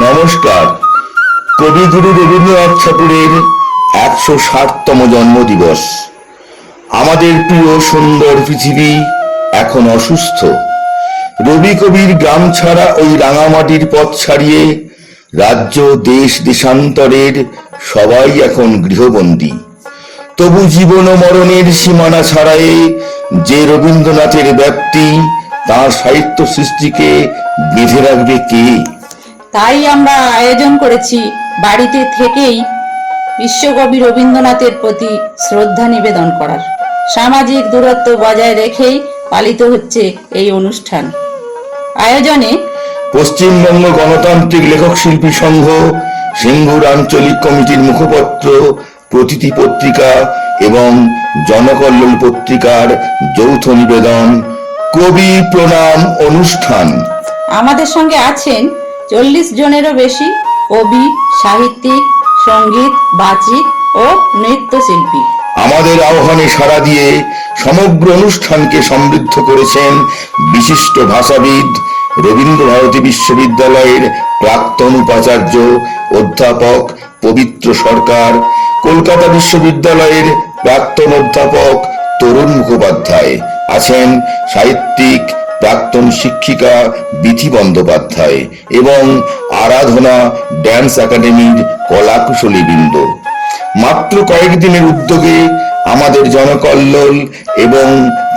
নমস্কার। কবিগুরু রবীন্দ্রনাথ ঠাকুরের 160তম জন্মদিবস। আমাদের প্রিয় সুন্দর পৃথিবী এখন অসুস্থ। রবি কবির গ্রাম ছাড়া ওই রাঙামাটির পথ ছাড়িয়ে রাজ্য দেশ দেশান্তরের সবাই এখন গৃহবন্দী। তবু জীবন ও মরণের সীমানা ছাড়ায়ে যে রবীন্দ্রনাথের ব্যাপ্তি, তাঁর সাহিত্য সৃষ্টিকে বেঁধে রাখবে কে? তাই আমরা আয়োজন করেছি বাড়িতে থেকেই বিশ্বকবি রবীন্দ্রনাথের প্রতি শ্রদ্ধা নিবেদন করার। সামাজিক দূরত্ব বজায় রেখেই পালিত হচ্ছে এই অনুষ্ঠান। আয়োজনে পশ্চিমবঙ্গ গণতান্ত্রিক লেখক শিল্পী সংঘ, সিঙ্গুর আঞ্চলিক কমিটির মুখপত্র, প্রতিটি পত্রিকা এবং জনকল্লোল পত্রিকার যৌথ নিবেদন কবি প্রণাম অনুষ্ঠান। আমাদের সঙ্গে আছেন 40 জনেরও বেশি কবি, সাহিত্যিক, সঙ্গীত, বাচিক ও নৃত্যশিল্পী। আমাদের আহ্বানে সাড়া দিয়ে সমগ্র অনুষ্ঠানকে সমৃদ্ধ করেছেন বিশিষ্ট ভাষাবিদ, রবীন্দ্রভারতী বিশ্ববিদ্যালয়ের প্রাক্তন উপাচার্য অধ্যাপক পবিত্র সরকার, কলকাতা বিশ্ববিদ্যালয়ের প্রাক্তন অধ্যাপক তরুণ মুখোপাধ্যায়, আছেন সাহিত্যিক প্রাক্তন শিক্ষিকা বিথি বন্দ্যোপাধ্যায় এবং আরাধনা ড্যান্স একাডেমির কলাকুশলীবৃন্দ। মাত্র কয়েকদিনের উদ্যোগে আমাদের জনকল্লোল এবং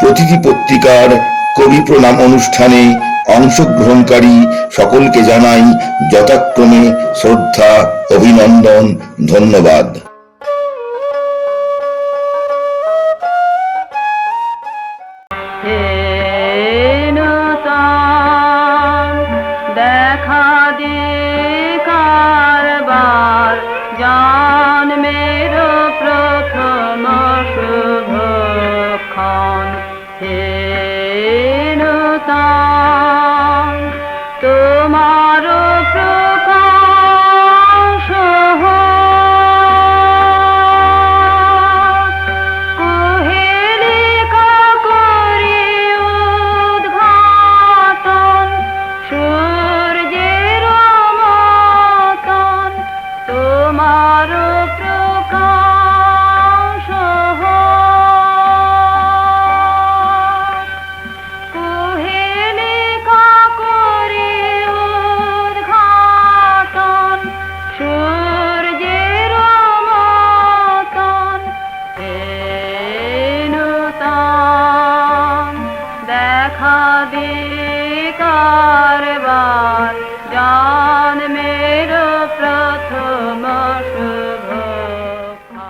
প্রতিটি পত্রিকার কবি প্রণাম অনুষ্ঠানে অংশগ্রহণকারী সকলকে জানাই যথাক্রমে শ্রদ্ধা, অভিনন্দন, ধন্যবাদ। দেখা দে কারবার জন্মের প্রথম শুভক্ষণ, হে নূতন তোমার প্রকাশ কুহেলিকা করি উদ্ঘাটন, সূর্যের মতন তোমার প্রকাশ কুহেলিকা করি উদ্ঘাটন, সূর্যের মতন হে নূতন দেখা দে কারবার জন্মের প্রথম শুভক্ষণ।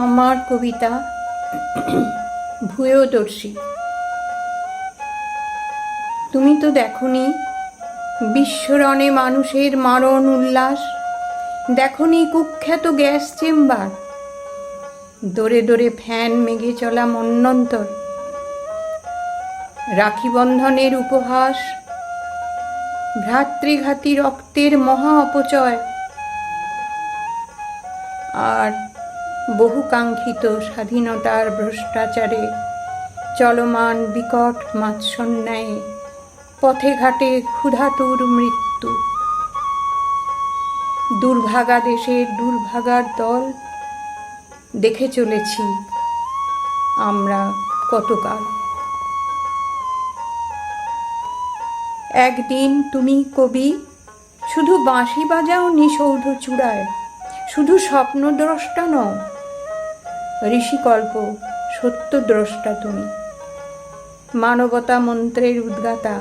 আমার কবিতা ভূয়দর্শী। তুমি তো দেখোনি বিশ্বরণে মানুষের মারণ উল্লাস, দেখনি কুখ্যাত গ্যাস চেম্বার, দোরে দোরে ফ্যান মেঘে চলা মন্বন্তর, রাখি বন্ধনের উপহাস, ভ্রাতৃঘাতী রক্তের মহা অপচয়, আর বহুকাঙ্ক্ষিত স্বাধীনতার ভ্রষ্টাচারে চলমান বিকট মাৎসন্যায়ে পথে ঘাটে ক্ষুধাতুর মৃত্যু। দুর্ভাগা দেশের দুর্ভাগার দল দেখে চলেছি আমরা কতকাল। একদিন তুমি কবি শুধু বাঁশি বাজাও নিঃসৌধ চূড়ায়, শুধু স্বপ্নদ্রষ্টা নও, ঋষিকল্প সত্যদ্রষ্টা তুমি। মানবতা মন্ত্রের উদ্গাতা,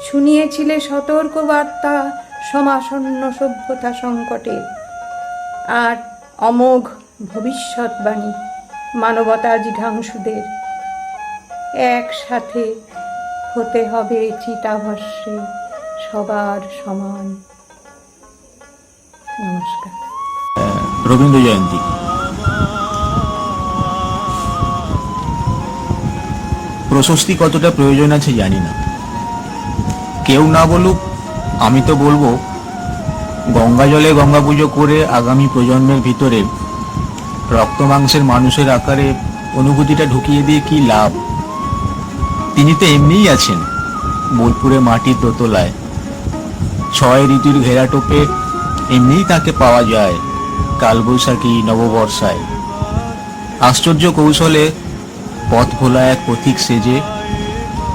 শুনিয়েছিলে সতর্ক বার্তা সমাসন্ন সভ্যতা সংকটে, আর অমোঘ ভবিষ্যৎবাণী মানবতা জিঘাংসুদের। একসাথে হতে হবে চিতাভস্মে সবার সমান। নমস্কার। রবীন্দ্র জয়ন্তী প্রশস্তি কতটা প্রয়োজন আছে জানি না, কেউ না বলুক আমি তো বলবো, গঙ্গা জলে গঙ্গা পুজো করে আগামী প্রজন্মের ভিতরে রক্ত মাংসের মানুষের আকারে অনুভূতিটা ঢুকিয়ে দিয়ে কি লাভ। তিনি তো এমনিই আছেন বোলপুরে মাটির দোতলায়, 6 ঋতুর ঘেরাটোপে এমনিই তাকে পাওয়া যায় কালবৈশাখী নববর্ষায়। আশ্চর্য কৌশলে পথ ভোলা এক পথিক সেজে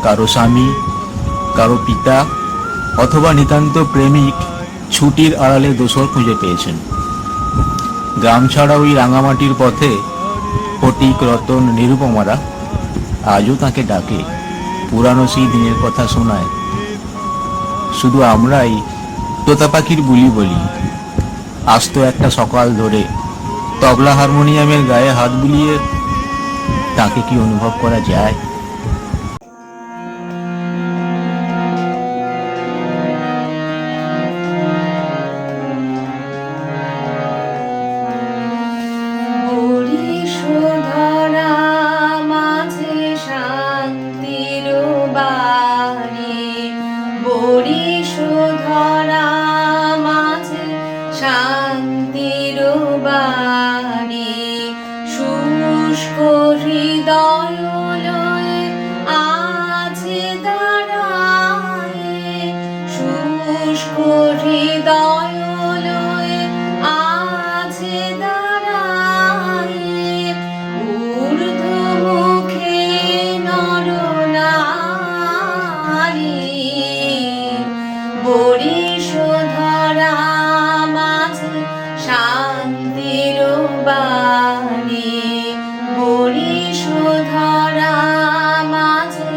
কারো স্বামী, কারো পিতা অথবা নিতান্ত প্রেমিক ছুটির আড়ালে দোসর খুঁজে পেয়েছেন। গ্রাম ছাড়া ওই রাঙামাটির পথে ফটিক, রতন, নিরুপমারা আজও তাকে ডাকে, পুরানো সেই দিনের কথা শোনায়। শুধু আমরাই তোতা পাখির বুলি বলি। আস্ত একটা সকাল ধরে তবলা হারমোনিয়ামের গায়ে হাত বুলিয়ে তাকে কি অনুভব করা যায়? শান্তির বাণী শুষ্ক হৃদয় লয়ে আছে দাঁড়ায়, শুষ্ক হৃদয় লয়ে আছে দাঁড়ায়, ঊর্ধ্ব মুখে নরনারী বরিশধরা শান্তির বাণী, বরিশধরা মাঝে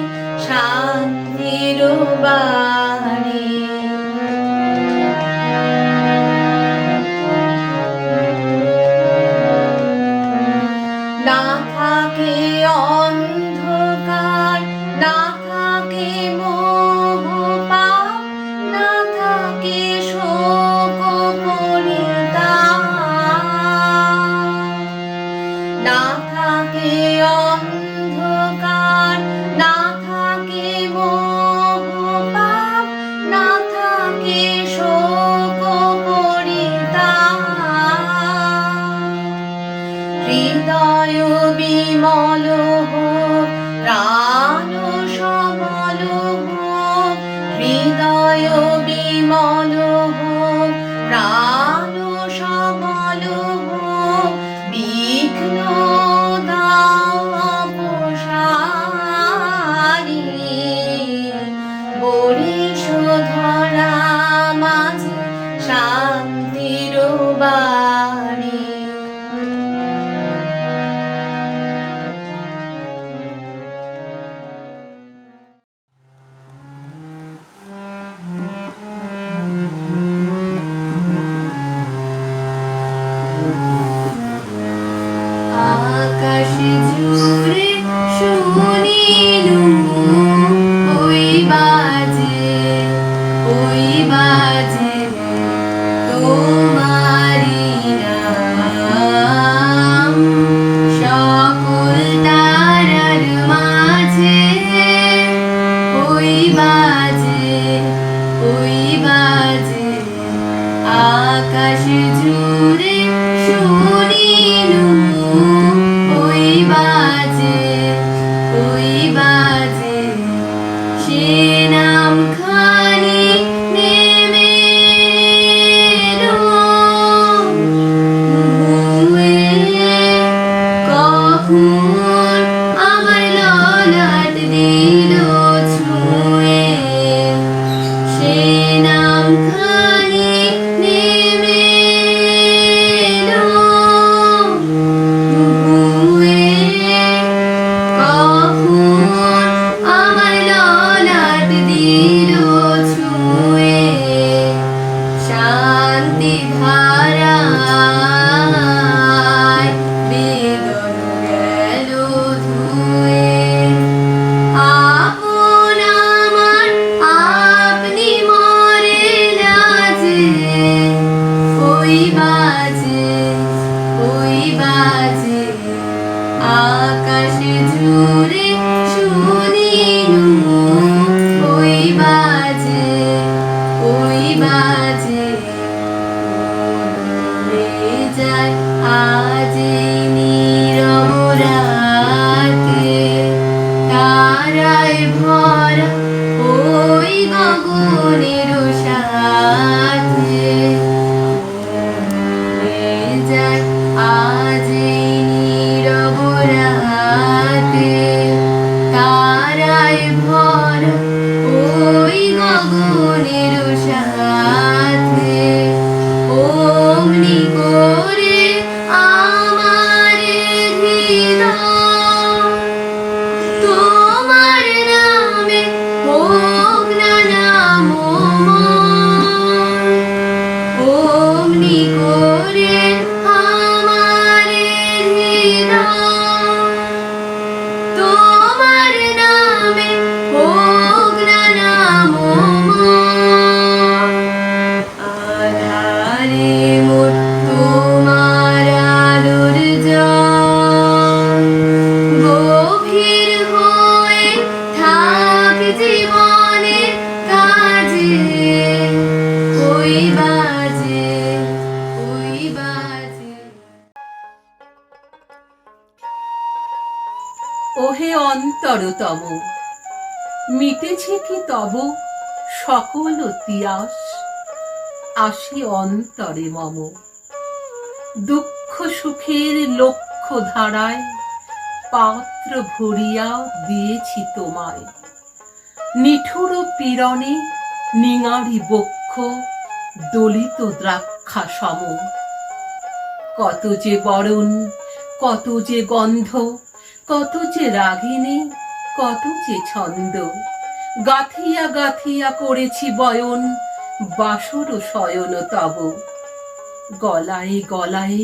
শান্তির বাণী। না থাকে অন্ধকার, না থাকে মোহ পাপ, না থাকে শোক পরিতাপ, না থাকে অন্ধকার, না থাকে মোহ পাপ, না থাকে শোক পরিতাপ। হৃদয় বিমল হোক, প্রাণ সবল হোক, জীবনের কাজে ওই বাজে ওই বাজে। ওহে অন্তরতম, মিটেছে কি তব সকল তিয়াস? আসি অন্তরে মম, দুঃখ সুখের লক্ষ্য ধারায় পাত্র ভরিয়া দিয়েছি তোমায়। নিঠুর পীড়নে নিঙারি বক্ষ দলিত দ্রাক্ষা সম। কত যে বরণ, কত যে গন্ধ, কত যে রাগিনী, কত যে ছন্দ, গাথিয়া গাথিয়া করেছি বয়ন বাসর শয়ন তব। গলায় গলায়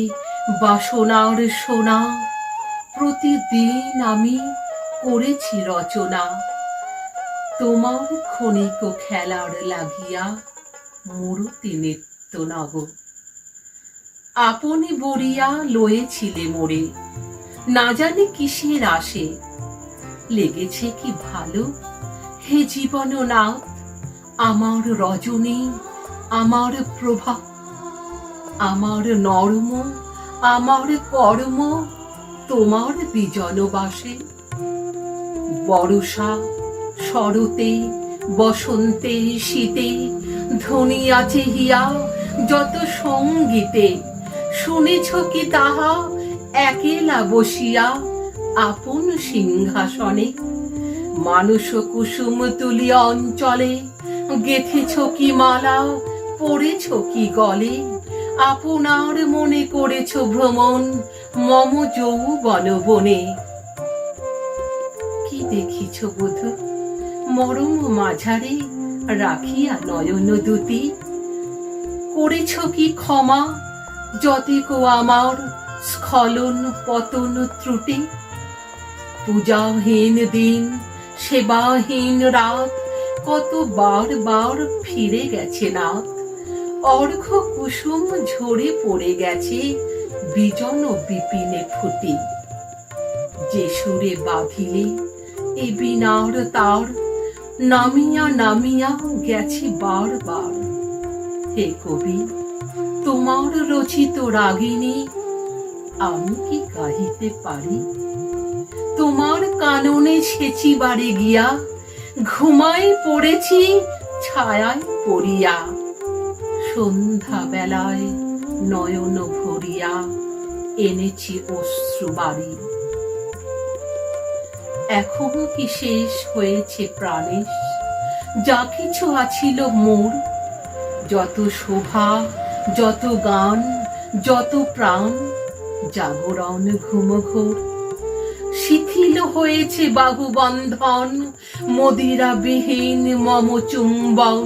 বাসনার সোনা, প্রতিদিন আমি করেছি রচনা। তোমার ক্ষণিক খেলার লাগিয়া মূরতি নিত্য নব। আপনি বরিয়া লয়েছিলে মোরে, না জানি কিসের আসে। লেগেছে কি ভালো হে জীবননাথ, আমার রজনী, আমার প্রভা, আমার নর্ম, আমার কর্ম তোমার বিজনবাসে। বর্ষা শরতে বসন্তে শীতে ধ্বনিয়া চেহিয়া যত সঙ্গীতে, শুনেছ কি তাহা একেলা বসিয়া আপন সিংহাসনে? মানস কুসুম তুলিয়া অঞ্চলে গেথেছ কি মালা, পড়েছ কি গলে? আপনার মনে করেছ ভ্রমণ মম যৌবন বনে। কি দেখিছ বধূ মরম মাঝারে রাখিয়া নয়ন দুটি? করেছ কি ক্ষমা যতেক আমার স্খলন পতন ত্রুটি? পূজাহীন দিন, সেবাহীন রাত, কত বার বার ফিরে গেছে নাথ। অর্ঘ কুসুম ঝরে পড়ে গেছে বিজন বিপিনে ফুটি। যে সুরে বাঁধিলে এ বিনার তার, নামিয়া নামিয়া গেছে বার বার। হে কবি, তোমার রচিত রাগিনী আমি কি গাহিতে পারি? তোমার কাননে সেচিবারে গিয়া ঘুমাই পড়েছি ছায়ায় পড়িয়া। সন্ধ্যা বেলায় নয়ন ভরিয়া এনেছি অশ্রু বাড়ি। এখন কি শেষ হয়েছে প্রাণেশ যা কিছু আছিল মোর? যত শোভা, যত গান, যত প্রাণ, জাগরণ ঘুমঘোর। শিথিল হয়েছে বাহুবন্ধন, মদিরা বিহীন মম চুম্বন।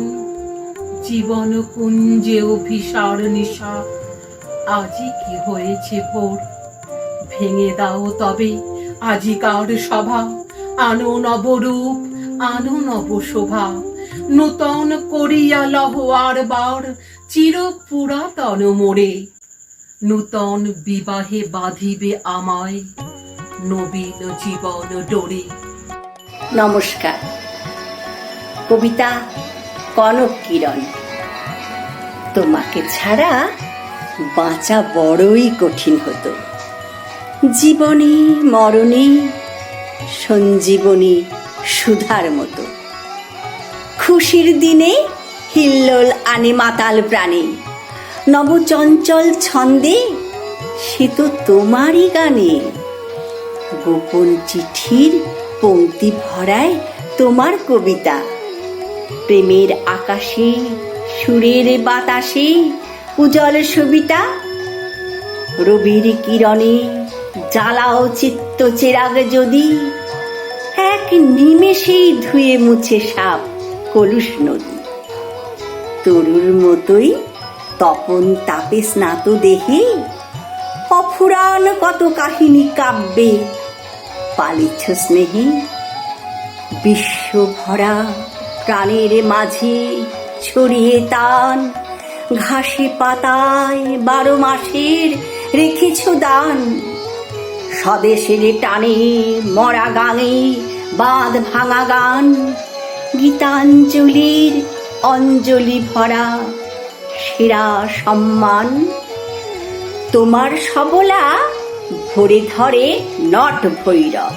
জীবন কুঞ্জে অভিসার নিশা, আজি কি হয়েছে ভোর? ভেঙে দাও তবে আজিকার সভা, আনো নবরূপ, আনো নব শোভা। নূতন করিয়া লহ আর বার চির পুরাতন মোরে। নূতন বিবাহে বাঁধিবে আমায় নবীন জীবন ডোরে। নমস্কার। কবিতা কনক কিরণ। তোমাকে ছাড়া বাঁচা বড়ই কঠিন হতো। জীবনে মরণে সঞ্জীবনী সুধার মতো। খুশির দিনে হিল্লোল আনে মাতাল প্রাণে, নবচঞ্চল ছন্দে সে তো তোমারই গানে। গোপন চিঠির পংক্তি ভরায় তোমার কবিতা। প্রেমের আকাশে সুরের বাতাসে উজ্জ্বল সবিতা। রবির কিরণে জ্বালাও চিত্ত চেরাগ যদি, এক নিমেষেই ধুয়ে মুছে সাপ কলুষ নদী। তরুর মতোই তপন তাপে স্নাত দেহে, অফুরান কত কাহিনী কাব্যে পালিছ স্নেহে। বিশ্ব ভরা প্রাণের মাঝে ছড়িয়ে টান, ঘাসে পাতায় 12 মাসের রেখেছ দান। স্বদেশের টানে মরা গাঙে বাঁধ ভাঙা গান, গীতাঞ্জলির অঞ্জলি ভরা সেরা সম্মান। তোমার সবলা ভরে ধরে নট ভৈরব,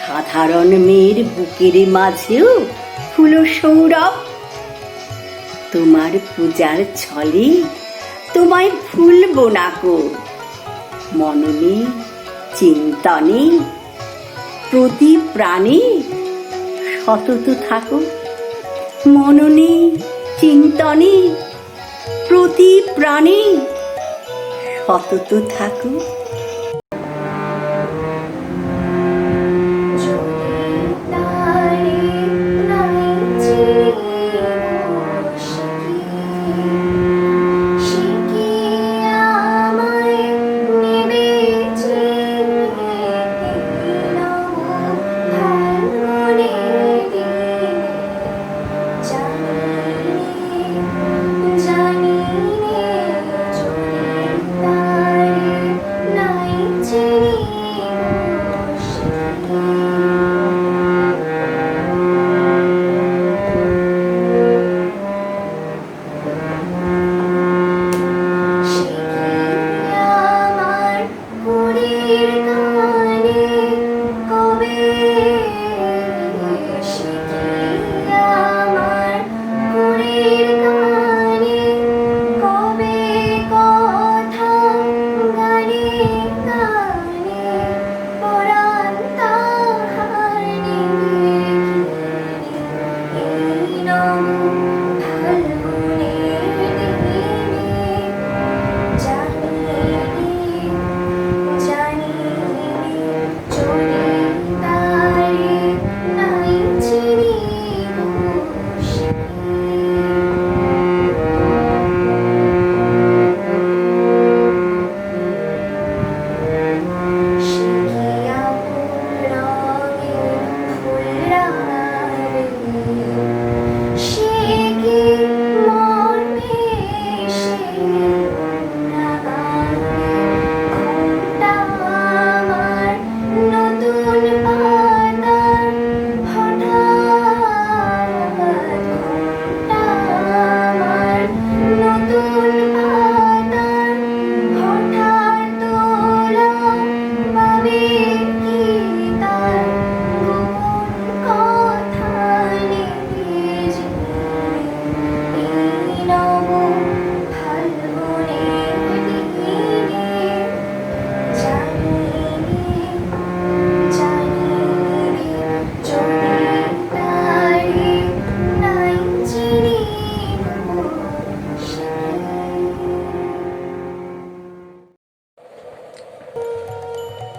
সাধারণ মেয়ের বুকের মাঝেও ফুল সৌরভ। তোমার পূজার ছলে তোমায় ভুলব না কো, মননে চিন্তনে প্রতি প্রাণে সতত থাকো। মননে চিন্তনে প্রতি প্রাণে সতত থাকো।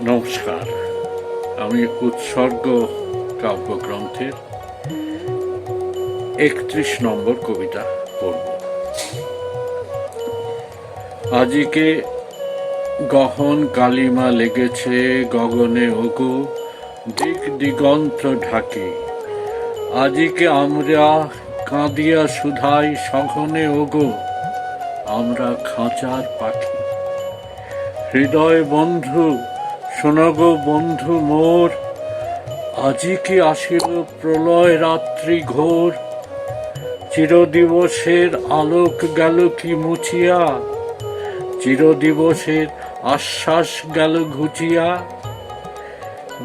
নমস্কার, আমি উৎসর্গ কাব্যগ্রন্থের 31 নম্বর কবিতা পড়ব। আজিকে গহন কালিমা লেগেছে গগনে ওগো, দিক দিগন্ত ঢাকে। আজিকে আমরা কাঁদিয়া সুধাই সঘনে ওগো, আমরা খাঁচার পাখি। হৃদয় বন্ধু শোনগো বন্ধু মোর, আজি কি আসিল প্রলয় রাত্রি ঘোর। চিরদিবসের আলোক গেল কি মুছিয়া, চিরদিবসের আশ্বাস গেল ঘুচিয়া।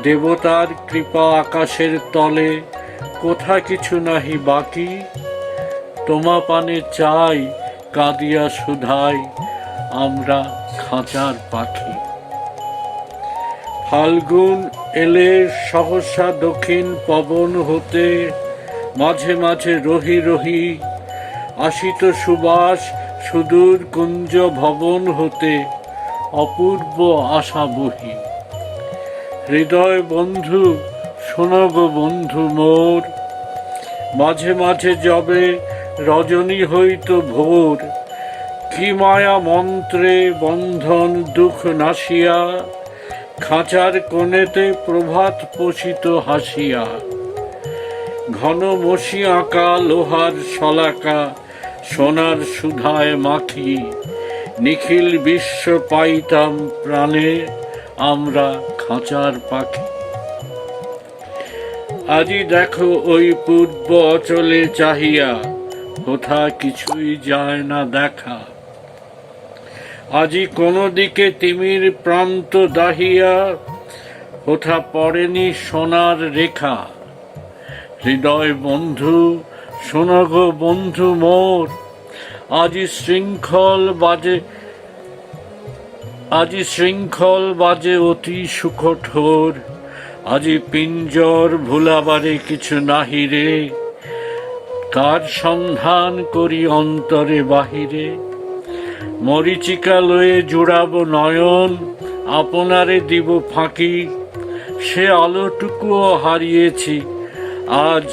দেবতার কৃপা আকাশের তলে, কোথা কিছু নাহি বাকি। তোমা পানে চাই কাঁদিয়া সুধাই, আমরা খাঁচার পাখি। ফাল্গুন এলে সহসা দক্ষিণ পবন হতে, মাঝে মাঝে রহি রহি আসিত সুবাস সুদূর কুঞ্জ ভবন হতে, অপূর্ব আশা বহি। হৃদয় বন্ধু শোনগো বন্ধু মোর, মাঝে মাঝে যবে রজনী হইত ভোর। কি মায়া মন্ত্রে বন্ধন দুঃখ নাশিয়া, খাঁচার কোণেতে প্রভাত পোষিত হাসিয়া। ঘন মসি আঁকা লোহার শলাকা, সোনার সুধায় মাখি। নিখিল বিশ্ব পাইতাম প্রাণে, আমরা খাঁচার পাখি। আজি দেখো ওই পূর্ব অচলে চাহিয়া, কোথা কিছুই যায় না দেখা। আজি কোনো দিকে তিমির প্রান্ত দাহিয়া, কোথা পড়েনি সোনার রেখা। হৃদয় বন্ধু, শোনো গো বন্ধু মোর, আজি শৃঙ্খল বাজে অতি সুকঠোর। আজি পিঞ্জর ভুলাবারে কিছু নাহি রে, কার সন্ধান করি অন্তরে বাহিরে। মরিচিকা লয়ে জুড়াবো নয়ন, আপনারে দিব ফাঁকি। সে আলোটুকুও হারিয়েছি, আজ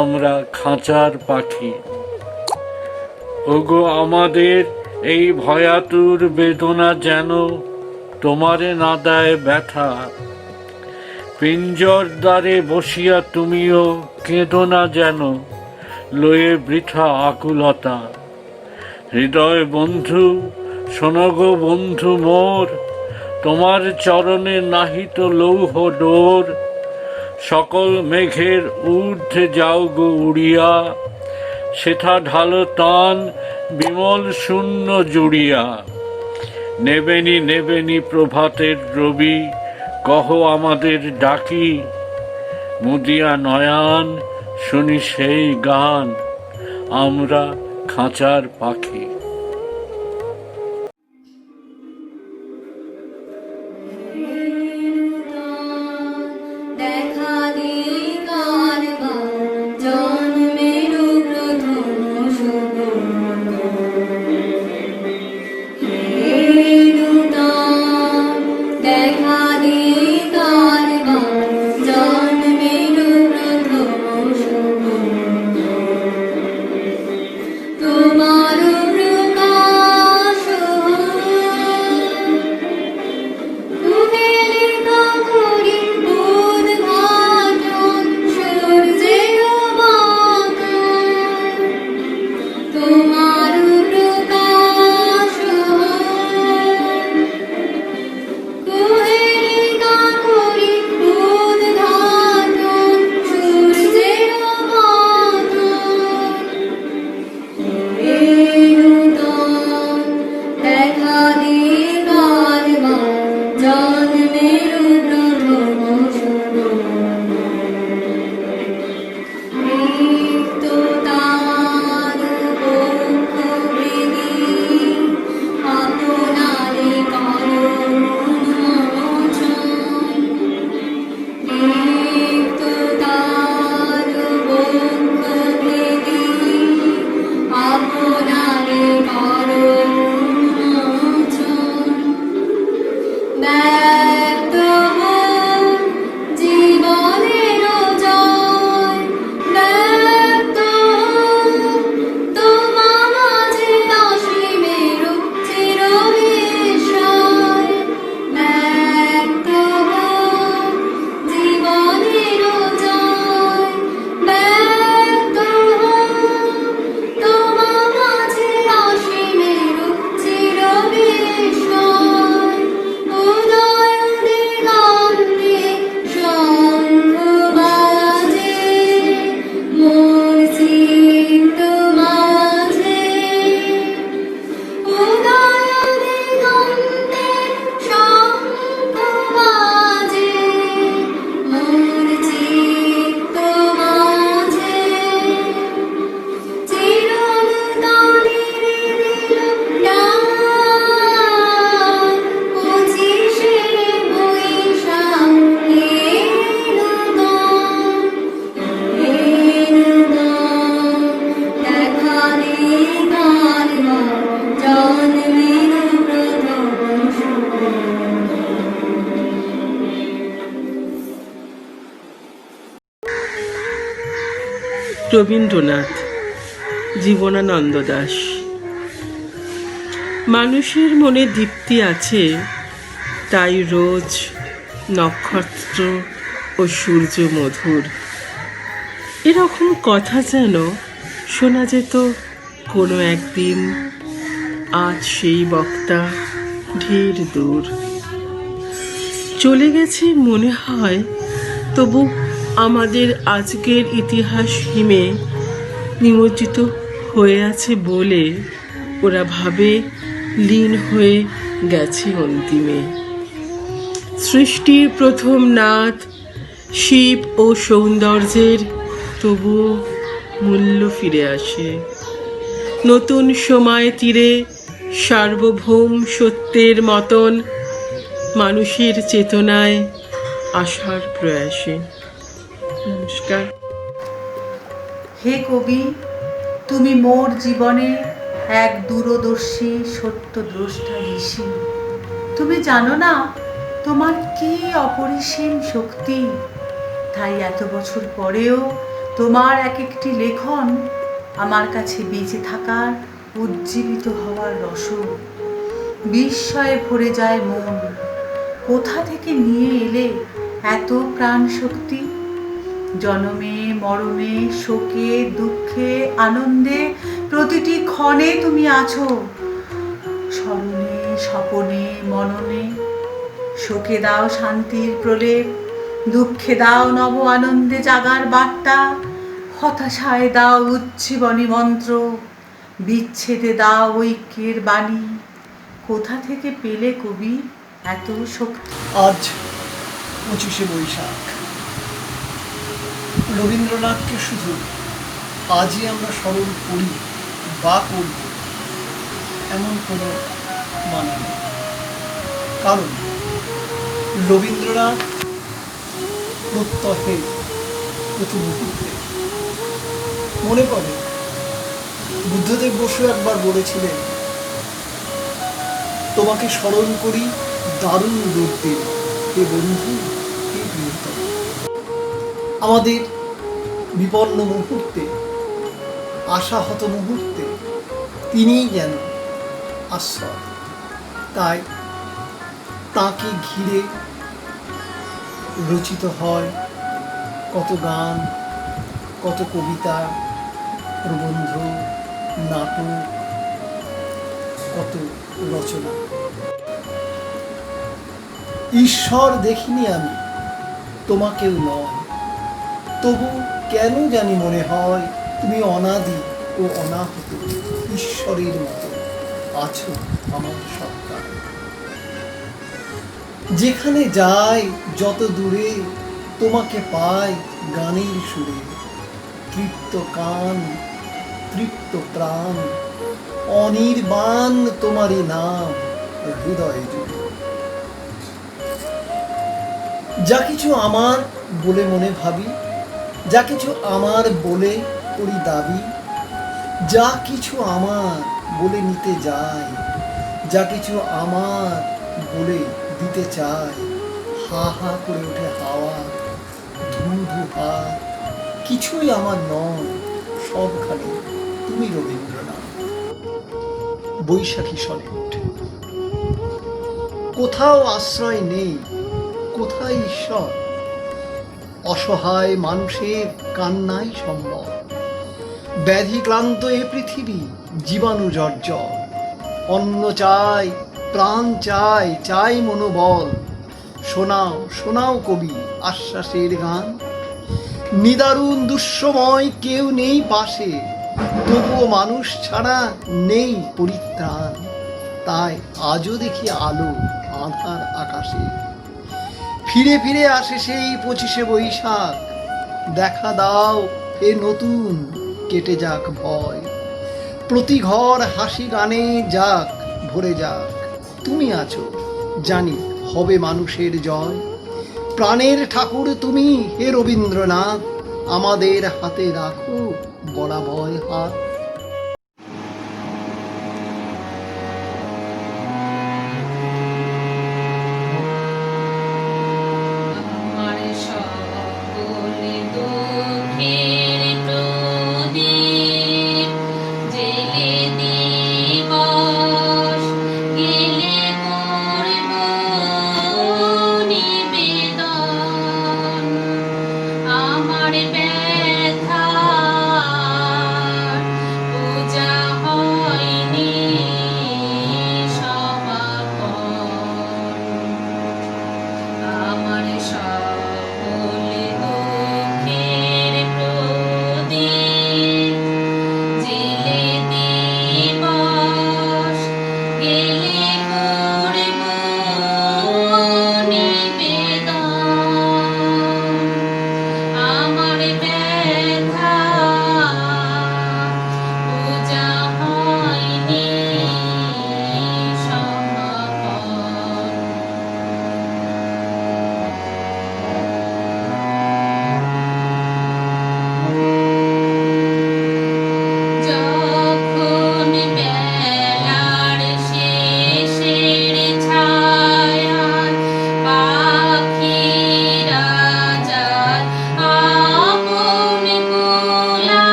আমরা খাঁচার পাখি। ওগো আমাদের এই ভয়াতুর বেদনা যেন তোমারে না দেয় ব্যথা। পিঞ্জর দ্বারে বসিয়া তুমিও কেঁদো না যেন, লয়ে বৃথা আকুলতা। হৃদয় বন্ধু, শোনো গো বন্ধু মোর, তোমার চরণে নাহিত লৌহ ডোর। সকল মেঘের ঊর্ধ্বে যাও গো উড়িয়া, সেথা ঢালো তান বিমল শূন্য জুড়িয়া। নেবেনি নেবেনি প্রভাতের রবি, কহ আমাদের ডাকি। মুদিয়া নয়ান শুনি সেই গান, আমরা খাঁচার পাখি। দেখা দিয়ে কারবার জন্মের প্রথম শুভ। দেখা দিয়ে কারবার জন্মের প্রথম শুভ। তোমার প্রকাশ উহেলিত করি উদ্ঘাটন সূর্যের বাঁধন। তোমার প্রকাশ উহেলিত করি উদ্ঘাটন সূর্যের বাঁধন। দেখা দিয়ে কারবার জন্মের প্রথম শুভ। মৃত্যু তার বক্ষ ভেঙে আপনারে করুণ মোচন। মৃত্যু তার বক্ষ ভেঙে আপনারে করুণ মোচন। ব্যক্ত হোক জীবনের জয়, ব্যক্ত হোক তোমা মাঝে অসীমের চিরবিস্ময়। ব্যক্ত হোক জীবনের জয়, ব্যক্ত হোক তোমা মাঝে অসীমের চিরবিস্ময়। উদয় দিগন্তে শঙ্খ বাজে, মোর চিত্ত মাঝে। উদয় দিগন্তে শঙ্খ বাজে, মোর চিত্ত মাঝে। রবীন্দ্রনাথ, জীবনানন্দ দাশ। মানুষের মনে দীপ্তি আছে, তাই রোজ নক্ষত্র ও সূর্য মধুর। এরকম কথা যেন শোনা যেত কোনো একদিন, আজ সেই বক্তা ঢের দূর চলে গেছে মনে হয়, তবু আমাদের আজকের ইতিহাস হিমে নিমজ্জিত হয়ে আছে বলে ওরা ভাবে লীন হয়ে গেছে অন্তিমে। সৃষ্টির প্রথম নাথ শিব ও সৌন্দর্যের তবুও মূল্য ফিরে আসে। নতুন সময় তীরে সার্বভৌম সত্যের মতন মানুষের চেতনায় আসার প্রয়াসে। নমস্কার। হে কবি, তুমি মোর জীবনে এক দূরদর্শী সত্যদ্রষ্টা ঋষি। তুমি জানো না তোমার কি অপরিসীম শক্তি, তাই এত বছর পরেও তোমার এক একটি লেখন আমার কাছে বেঁচে থাকার, উজ্জীবিত হওয়ার রসদ। বিস্ময়ে ভরে যায় মন, কোথা থেকে নিয়ে এলে এত প্রাণ শক্তি? জনমে মরণে, শোকে দুঃখে আনন্দে প্রতিটি ক্ষণে তুমি আছো, স্মরণে স্বপনে মননে। শোকে দাও শান্তির প্রলেপ, দুঃখে দাও নব আনন্দে জাগার বার্তা, হতাশায় দাও উজ্জীবনী মন্ত্র, বিচ্ছেদে দাও ঐক্যের বাণী। কোথা থেকে পেলে কবি এত শক্তি? আজ 25শে বৈশাখ। রবীন্দ্রনাথকে শুধু আজই আমরা স্মরণ করি বা করব এমন কোনো মানে নেই, কারণ রবীন্দ্রনাথ প্রত্যহে প্রতি মুহূর্তে মনে পড়ে বুদ্ধদেব বসু একবার বলেছিলেন, তোমাকে স্মরণ করি দারুণ দূরদিন, হে বন্ধু হে প্রিয়তম। আমাদের বিপন্ন মুহূর্তে, আশাহত মুহূর্তে তিনিই যেন আশ্রয়। তাই তাকে ঘিরে রচিত হয় কত গান, কত কবিতা, প্রবন্ধ, নাটক, কত রচনা। ঈশ্বর দেখিনি আমি, তোমাকেও নয়, তবু কেন জানি মনে হয় তুমি অনাদি ও অনাহত ঈশ্বরের মতো আছো আমার সত্তায়। যেখানে যাই যত দূরে তোমাকে পাই গানের সুরে, তৃপ্ত কান তৃপ্ত প্রাণ, অনির্বাণ তোমারই নাম হৃদয়ে জুড়ে। যা কিছু আমার বলে মনে ভাবি, যা কিছু আমার বলে করি দাবি, যা কিছু আমার বলে নিতে যাই, যা কিছু আমার বলে দিতে চাই, হা হা করে ওঠে হাওয়া, ধু ধু হাত, কিছুই আমার নয়, সবখানে তুমি রবীন্দ্রনাথ। বৈশাখী সনেট। কোথাও আশ্রয় নেই, কোথায় ঈশ্বর? অসহায় মানুষের কান্নাই সম্ভব। ব্যাধি ক্লান্ত এ পৃথিবী জীবাণু জর্জর। অন্ন চাই, প্রাণ চাই, চাই মনোবল। শোনাও শোনাও কবি আশ্বাসের গান। নিদারুণ দুঃসময় কেউ নেই পাশে, তবুও মানুষ ছাড়া নেই পরিত্রাণ। তাই আজও দেখি আলো আঁধার আকাশে। ফিরে ফিরে আসে সেই 25শে বৈশাখ। দেখা দাও এ নতুন, কেটে যাক ভয়। প্রতি ঘর হাসি গানে যাক ভরে যাক। তুমি আছো জানি হবে মানুষের জয়। প্রাণের ঠাকুর তুমি হে রবীন্দ্রনাথ, আমাদের হাতে রাখো বরাবর হাত। আমার ব্যথা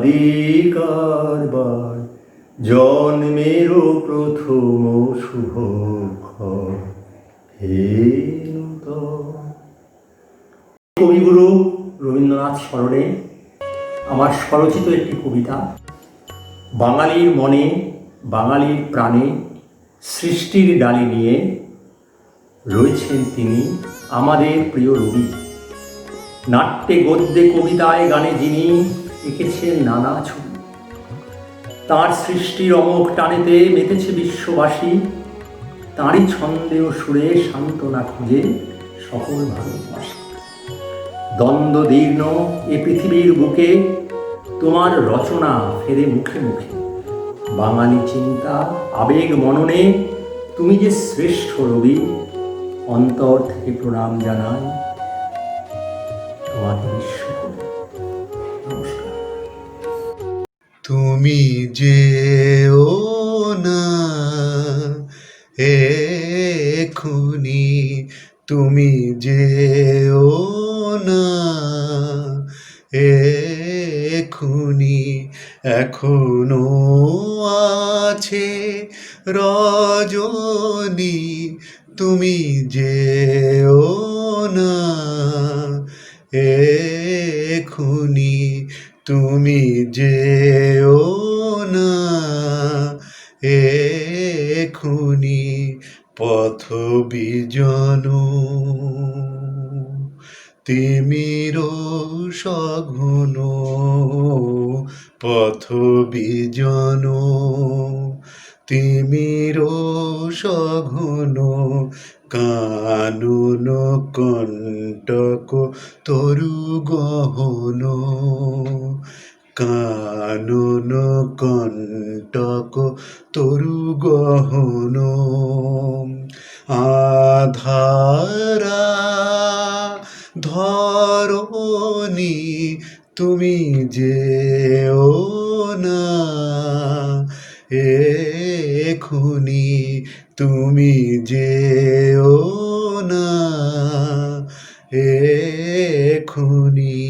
আদিকারবার জন্মেরও প্রথম শুভক্ষণ হে নূতন। কবিগুরু রবীন্দ্রনাথ স্মরণে আমার স্বরচিত একটি কবিতা। বাঙালির মনে, বাঙালির প্রাণে সৃষ্টির ডালি নিয়ে রয়েছেন তিনি, আমাদের প্রিয় রবি। নাট্যে গদ্যে কবিতায় গানে যিনি এঁকেছেন নানা ছবি, তাঁর সৃষ্টির অমোঘ টানেতে মেতেছে বিশ্ববাসী। তাঁরই ছন্দে ও সুরে সান্ত্বনা খুঁজে সকল ভারতবাসী। দ্বন্দ্ব দীর্ণ এ পৃথিবীর বুকে তোমার রচনা ফেরে মুখে মুখে। বাঙালি চিন্তা আবেগ মননে তুমি যে শ্রেষ্ঠ রবি, অন্তর থেকে প্রণাম জানাই তোমাকে বিশ্বকবি। নমস্কার। তুমি যেও না এখুনি, তুমি যেও না এখুনি, এখনো আছে রজনী, তুমি যেও না এখুনি, তুমি যেও না এখুনি। পথ বিজন তিমির সঘন, পথ বিজন তিমির সঘন, কানন কণ্টক তরু গহন, কানন কণ্টক তরু গহন। আধারা ধরণী, তুমি যেও না এখুনি, তুমি যেও না এখুনি।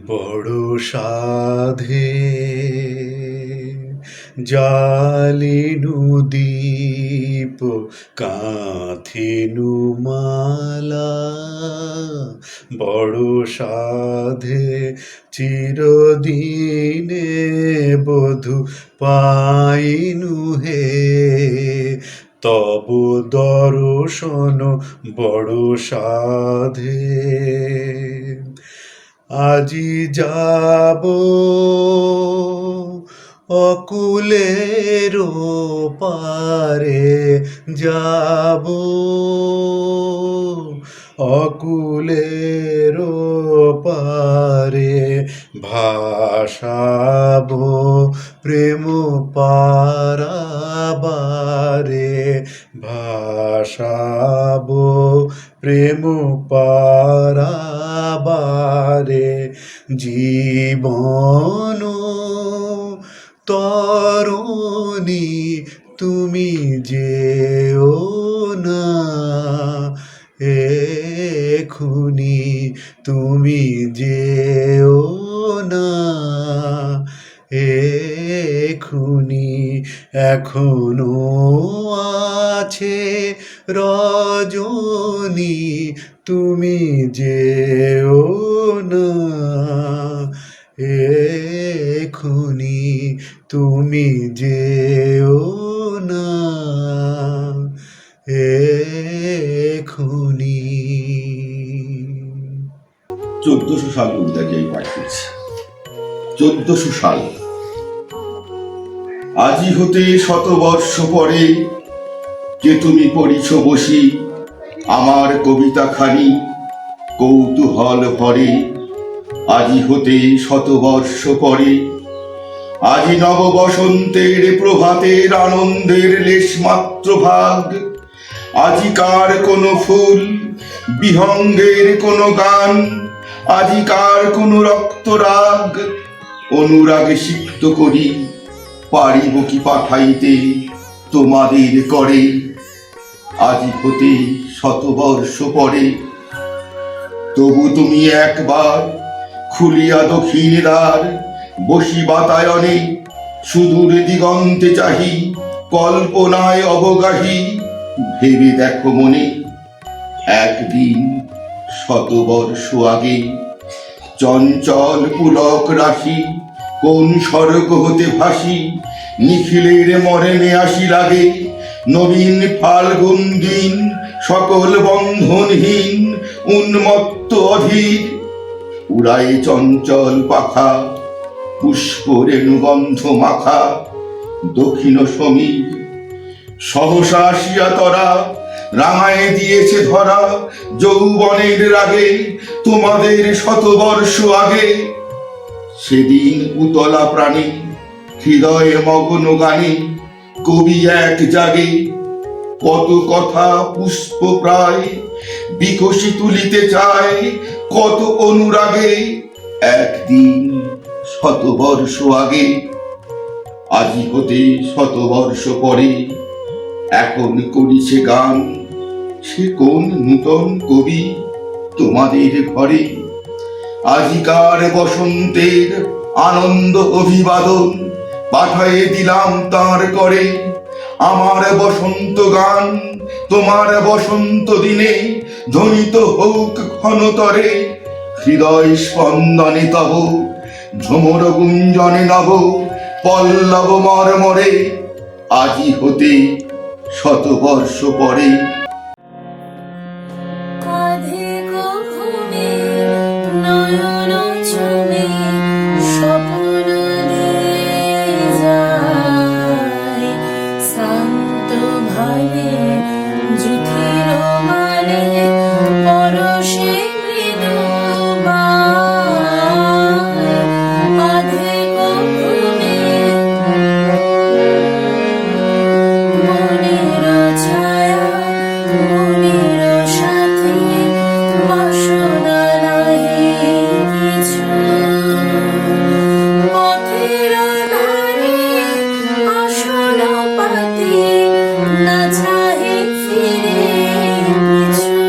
বড় সাধে জালিনু দীপ, কাঁথিনু মালা, বড় সাধে চিরদিনে বধূ পাইনু হে। তব দর্শন বড় সাধে, আজি যাব অকুলের পারে, যাব অকুলের পারে, ভাসাবো প্রেম পারাবারে, ভাসাবো প্রেম পারাবারে। জীবন তরণী, তুমি যেও না এখুনি, তুমি যেও না এখুনি, এখনো আছে রজনী, তুমি যেও না এখুনি, তুমি যেও না এখুনি। 1400 সাল কবিতাটি আমি পাঠ করছি। 1400 সাল। আজি হতে শতবর্ষ পরে, যে তুমি পড়িছ বসি আমার কবিতা খানি কৌতূহল ভরে। আজি হতে শতবর্ষ পরে, আজি নব বসন্তের প্রভাতের আনন্দের লেশমাত্র ভাগ। আজিকার কোন ফুল, বিহঙ্গের কোন গান, আজিকার কোন রক্তরাগ, অনুরাগে সিক্ত করি পারিব কি পাঠাইতে তোমাদের করে। আজি হতে শতবর্ষ পরে, তবু তুমি একবার খুলিয়া দক্ষিণ দ্বার বসি বাতায়নে, সুদূর দিগন্তে চাহি কল্পনায় অবগাহী। ভেবে দেখো মনে, একদিন শতবর্ষ আগে চঞ্চল পুলক রাশি কোন স্বর্গ হতে ভাসি নিখিলের মরণে আসি লাগে। নবীন ফাল্গুন দিন সকল বন্ধনহীন উন্মত্ত অধীর, উড়ায় চঞ্চল পাখা পুষ্প রেণুগন্ধ মাখা দক্ষিণ সমীর। সহসা আসিয়া তরা রাঙায় দিয়েছে ধরা যৌবনের রাগে তোমাদের শতবর্ষ আগে। সেদিন উতলা প্রাণী হৃদয়ে মগ্ন গানে কবি এক জাগে কত কথা পুষ্প প্রায় বিকশি তুলিতে চায় কত অনুরাগে। একদিন শতবর্ষ আগে, আজি হতে শতবর্ষ পরে এখন করিছে গান সে কোন নূতন কবি তোমাদের ঘরে। আজিকার বসন্তের আনন্দ অভিবাদন পাঠায়ে দিলাম তাঁর করে। আমার বসন্ত গান তোমার বসন্ত দিনে ধ্বনিত হোক ক্ষণতরে। হৃদয় স্পন্দনে তব ঝুমর গুঞ্জনে নব পল্লব মর্মরে, আজি হতে শতবর্ষ পরে। নয়ন চুমে স্বপ্ন দিয়ে যায়, শান্ত ভালে যুথির মানে পরশে মৃদু বায়। আধে ঘুমে মনের ছায়া মনের সাথে বাসনা নাহি কিছু। পথের ধারে আসন পাতি না চাহে ফিরে পিছু।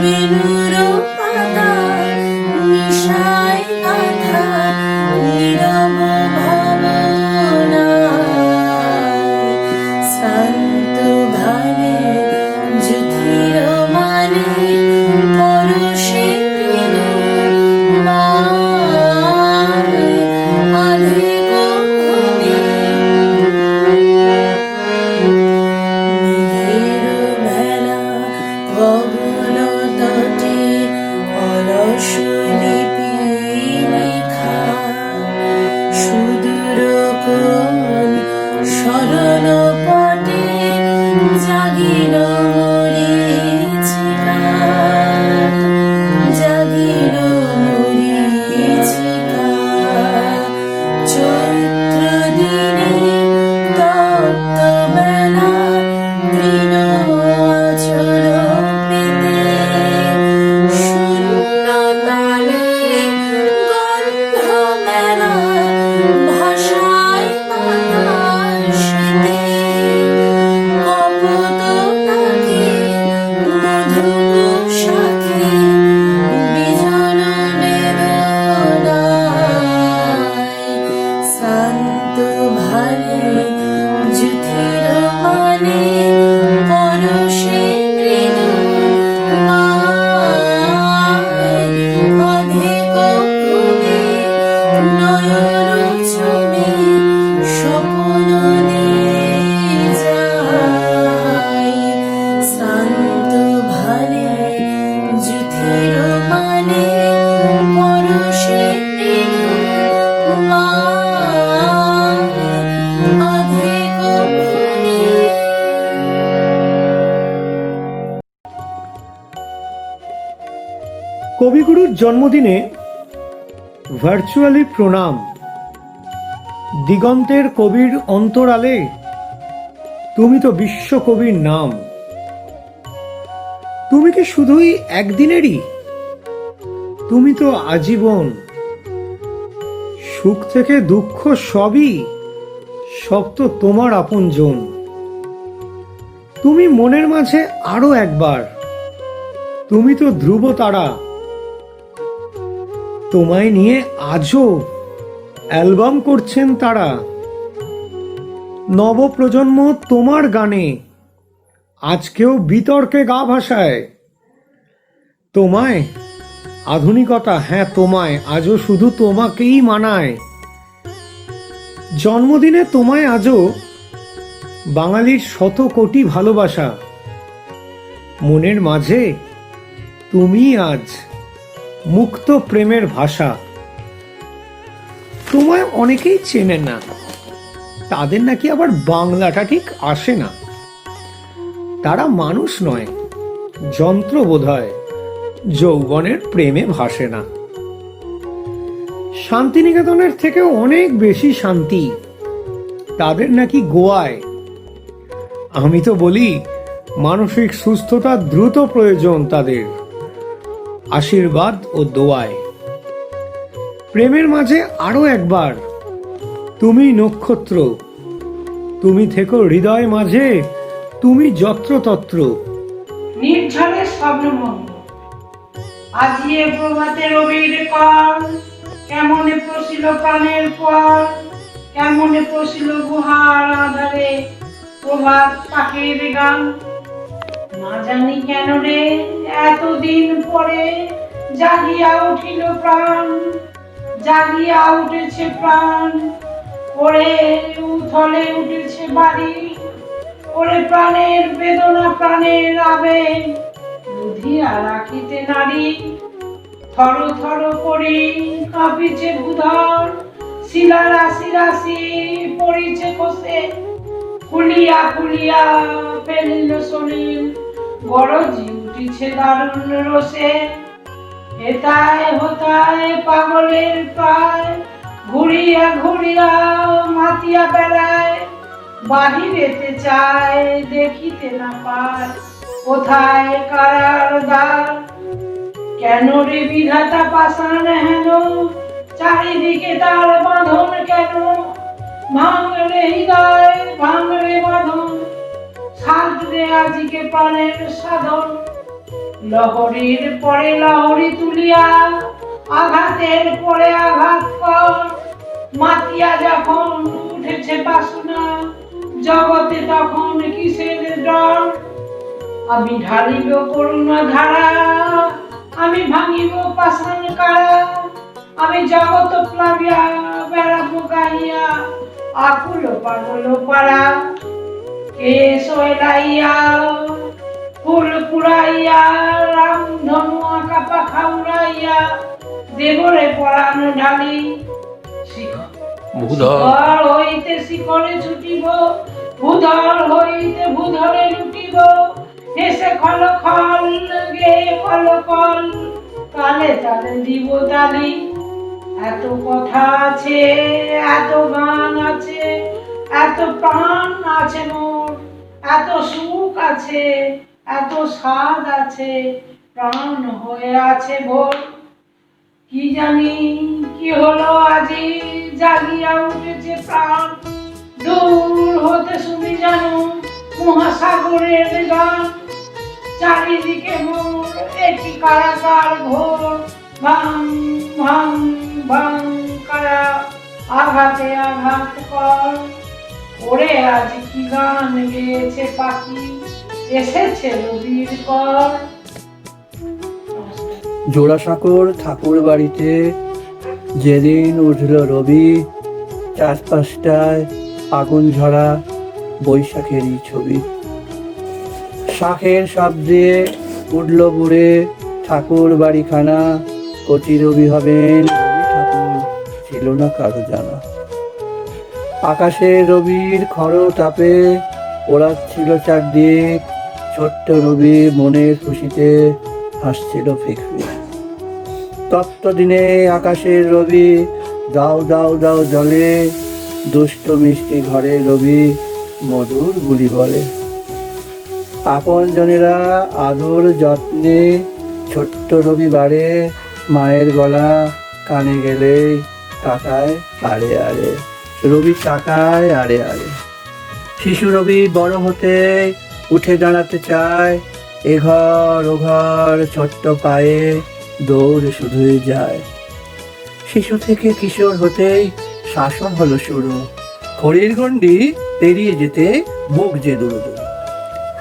বেণুর পাতা মিশায় গাথা নীরব ভাবনায়, শান্ত ভালে যুথির মানে পরশে মৃদু বায়। আধে ঘুমে মেঘের ভেলা গগন তটে অলস লিপি লেখা। সুদূর কোন স্মরণ পটে জাগিল মরীচিকা, জাগিল মরীচিকা। চৈত্র দিনে তপ্ত বেলা তৃণ আচল পেতে, শূন্য তালে গন্ধ মেলা ভাষায় বাতাসেতে। কপোত নাকি মধু শাখে বিজন বেদনায়, শান্ত ভালে যুথির মানে পরশে মৃদু বায়। আধে ঘুমে নয়ন চুমে স্বপ্ন দিয়ে যায়, শান্ত ভালে যুথির মানে পরশে মৃদু বায়। আধে ঘুমে। কবিগুরুর জন্মদিনে ভার্চুয়ালি প্রণাম। দিগন্তের কবির অন্তরালে তুমি তো বিশ্বকবির নাম। তুমি কি শুধুই একদিনেরই? তুমি তো আজীবন। সুখ থেকে দুঃখ সবই, সব তো তোমার আপনজন। তুমি মনের মাঝে আরো একবার, তুমি তো ধ্রুব তারা। তোমায় নিয়ে আজও অ্যালবাম করছেন তারা। নবপ্রজন্ম তোমার গানে আজকেও বিতর্কে গা ভাসায়। তোমায় আধুনিকতা, হ্যাঁ তোমায় আজও শুধু তোমাকেই মানায়। জন্মদিনে তোমায় আজও বাঙালির শত কোটি ভালোবাসা। মনের মাঝে তুমি আজ মুক্ত প্রেমের ভাষা। তোমায় অনেকেই চেনে না, তাদের নাকি আবার বাংলাটা ঠিক আসে না। তারা মানুষ নয়, যন্ত্র বোধহয়, যৌবনের প্রেমে ভাসে না। শান্তিনিকেতনের থেকে অনেক বেশি শান্তি তাদের নাকি গোয়ায়। আমি তো বলি মানসিক সুস্থতার দ্রুত প্রয়োজন তাদের, আশীর্বাদ ও দোয়ায়। প্রেমের মাঝে আরো একবার তুমি নক্ষত্র, তুমি থেকো হৃদয় মাঝে, তুমি যত্রতত্র। নির্ঝরে স্বপ্নভঙ্গ আজিয়ে প্রভাতে রবির কর, কেমনে পশিল প্রাণের পর, কেমনে পশিল গুহার আধারে প্রভাত পাখির গান। না জানি কেন রে এতদিন পরে জাগিয়া উঠিল প্রাণ, জাগিয়া উঠেছে প্রাণ, ওরে উথলে উঠেছে বাড়ি, ওরে প্রাণের বেদনা প্রাণের আবেগ বুধিয়া রাখিতে নারী। থর থর করি কাঁপিছে ভূধর, শিলা রাশি রাশি পড়িছে খসে, খুলিয়া খুলিয়া ফেলিল শরীর, গরজি উঠিছে দারুণ রসে। হেতায় হোতায় পাগলের প্রায়, ঘুরিয়া ঘুরিয়া মাতিয়া বেড়ায়, বাহিরেতে চায় দেখিতে না পায়, কোথায় কারার দ্বার। কেন রে বিধাতা পাষাণ হেন, চারিদিকে তার বাঁধন কেন, ভাঙ রে হৃদয় ভাঙ রে বাঁধন, সাজ রে আজকে প্রাণের সাধন। লহরীর পরে লহরী তুলিয়া, আঘাতের পরে আঘাত কর, মাতিয়া যখন উঠেছে বাসনা, জগতে তখন কিসের ডর। আমি ঢালিব করুণা ধারা, আমি ভাঙিব পাষাণ কারা, আমি জগৎ প্লাবিয়া বেড়াবো গাইয়া, আকুল পাগল পাড়া। কে সয়লাইয়া ফুল কুড়াইয়া, রাম ধনু আঁকা পাখা উড়াইয়া, দেবরে পরাণ ঢালি। শিখর হইতে শিখরে ছুটিব, ভূধর হইতে ভূধরে লুটিব, হেসে খল খল গে কল কল, কালে তালে দিব তালি। এত কথা আছে, এত গান আছে, এত প্রাণ আছে মোর, এত সুখ আছে, এত স্বাদ আছে, প্রাণ হয়ে আছে ভোর। কি জানি কি হলো আজি, জাগিয়া উঠেছে প্রাণ, দূর হতে শুনি জানো মহাসাগরের গান। চারিদিকে মোর একটি কারাগার ঘোর, ভাঙ ভাঙ ভাঙ কারা, আঘাতে আঘাত কর। ওরে আজ কি গান গেয়েছে পাখি, এসেছে রবির কর। জোড়াসাঁকোর ঠাকুর বাড়িতে যেদিন উঠল রবি, চারপাশটায় আগুন ঝরা বৈশাখেরই ছবি। শাঁখের শব্দে উঠল বুড়ে ঠাকুর বাড়িখানা, কচি রবি হবেন রবি ঠাকুর ছিল না কারো জানা। আকাশে রবির খর তাপে ওড়াচ্ছিল চারদিক, ছোট্ট রবি মনের খুশিতে হাসছিল ফিকফিক। তপ্তদিনে আকাশের রবি দাও দাও দাও জলে, দুষ্ট মিষ্টি ঘরে রবি মধুর বুলি বলে। আপন জনেরা আদর যত্নে ছোট্ট রবিবারে, মায়ের গলা কানে গেলে তাকায় আড়ে আড়ে, রবি তাকায় আড়ে আড়ে। শিশু রবি বড় হতে উঠে দাঁড়াতে চায়, এঘর ওঘর ছোট্ট পায়ে দৌড় শুধুই যায়। শিশু থেকে কিশোর হতেই শাসন হলো শুরু, খড়ির গণ্ডি পেরিয়ে যেতে বুক যে দুরুদু।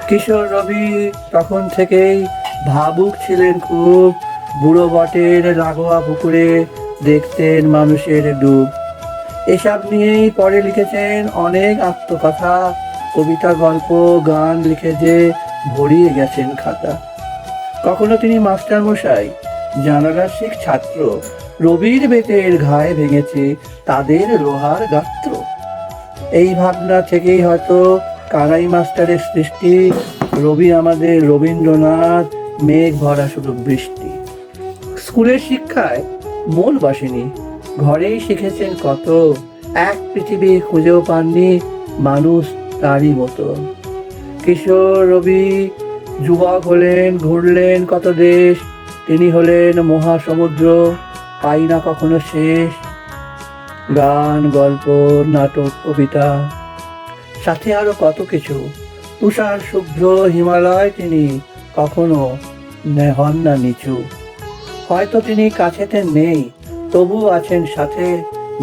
কিশোর রবি তখন থেকেই ভাবুক ছিলেন খুব, বুড়ো বটের লাগোয়া পুকুরে দেখতেন মানুষের ডুব। এসব নিয়েই পরে লিখেছেন অনেক আত্মকথা, কবিতা, গল্প, গান লিখে যে ভরিয়ে গেছেন খাতা। কখনো তিনি মাস্টার মশাই, জানালার শিখ ছাত্র, রবির বেতের ঘায়ে ভেঙেছে তাদের লোহার গাত্র। এই ভাবনা থেকেই হয়তো কানাই মাস্টারের সৃষ্টি, রবি আমাদের রবীন্দ্রনাথ, মেঘ ভরা শুধু বৃষ্টি। স্কুলের শিক্ষায় মূল বসেনি, ঘরেই শিখেছেন কত, এক পৃথিবী খুঁজেও পাননি মানুষ তারই মতো। কিশোর রবি যুবক হলেন, ঘুরলেন কত দেশ, তিনি হলেন মহাসমুদ্র, পাই না কখনো শেষ। গান, গল্প, নাটক, কবিতা, সাথে আরো কত কিছু। তুষার শুভ্র হিমালয় তিনি, কখনো হন না নিচু। হয়তো তিনি কাছেতে নেই, তবু আছেন সাথে,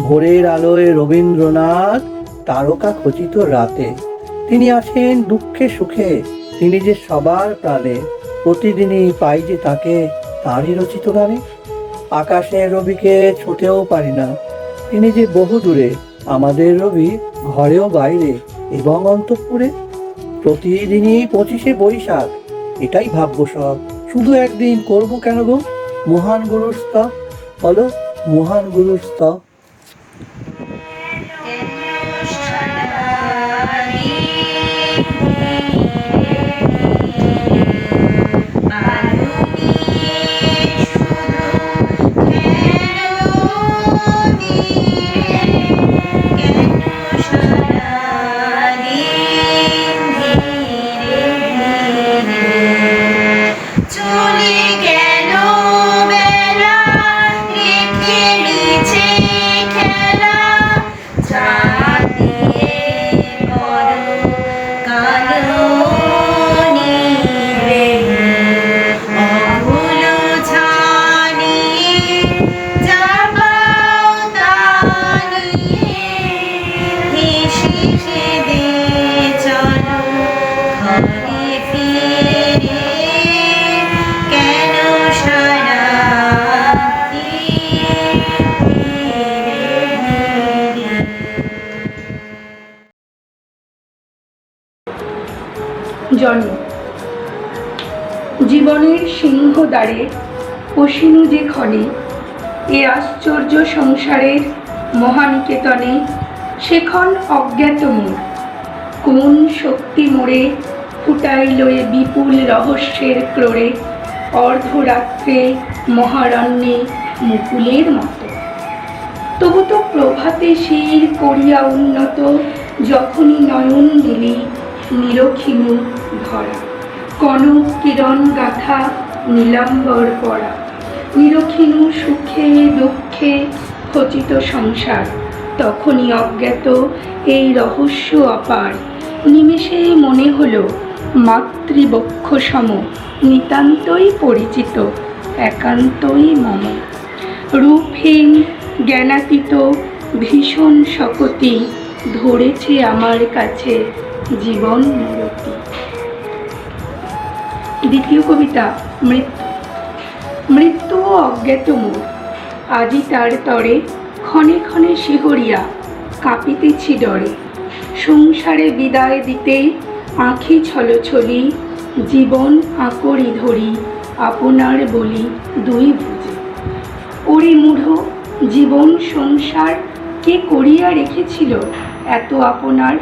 ভোরের আলোয় রবীন্দ্রনাথ, তারকা খচিত রাতে। তিনি আছেন দুঃখে সুখে, তিনি যে সবার প্রাণে, প্রতিদিনই পাই যে তাকে তারই রচিত গানে। আকাশে রবিকে ছুঁতেও পারি না, তিনি যে বহু দূরে, আমাদের রবি ঘরেও বাইরে এবং অন্তঃপুরে। প্রতিদিনই 25শে বৈশাখ, এটাই ভাববো সব, শুধু একদিন করব কেন গো মহান গুরুর স্তব, বলো মহান গুরুর স্তব। জন্ম জীবনের সিংহদ্বারে পশিনু যে ক্ষণে, এ আশ্চর্য সংসারের মহানিকেতনে, সেখন অজ্ঞাত মোর, কোন শক্তি মোরে ফুটাইল এ বিপুল রহস্যের ক্রোড়ে, অর্ধরাত্রে মহারণ্যে মুকুলের মতো। তবু তো প্রভাতে শির করিয়া উন্নত, যখনই নয়ন দিলি নীলক্ষিণু ধরা, কনক কিরণ গাথা নীলাম্বর পড়া, নীলক্ষিণু সুখে দুঃখে খচিত সংসার, তখনই অজ্ঞাত এই রহস্য অপার। নিমেষে মনে হলো মাতৃবক্ষ সম, নিতান্তই পরিচিত, একান্তই মম। রূপহীন জ্ঞানাতীত ভীষণ শকতি, ধরেছে আমার কাছে জীবন মূরতি। দ্বিতীয় কবিতা মৃত্যু। মৃত্যু অজ্ঞাত মোর, আজি তার তরে, ক্ষণে ক্ষণে শিহরিয়া কাঁপিতেছি ডরে। সংসারে বিদায় দিতে আঁখি ছলছলি, জীবন আঁকড়ি ধরি আপনার বলি দুই ভুজে। ওরে মূঢ় জীবন সংসার কে করিয়া রেখেছিল এত আপনার,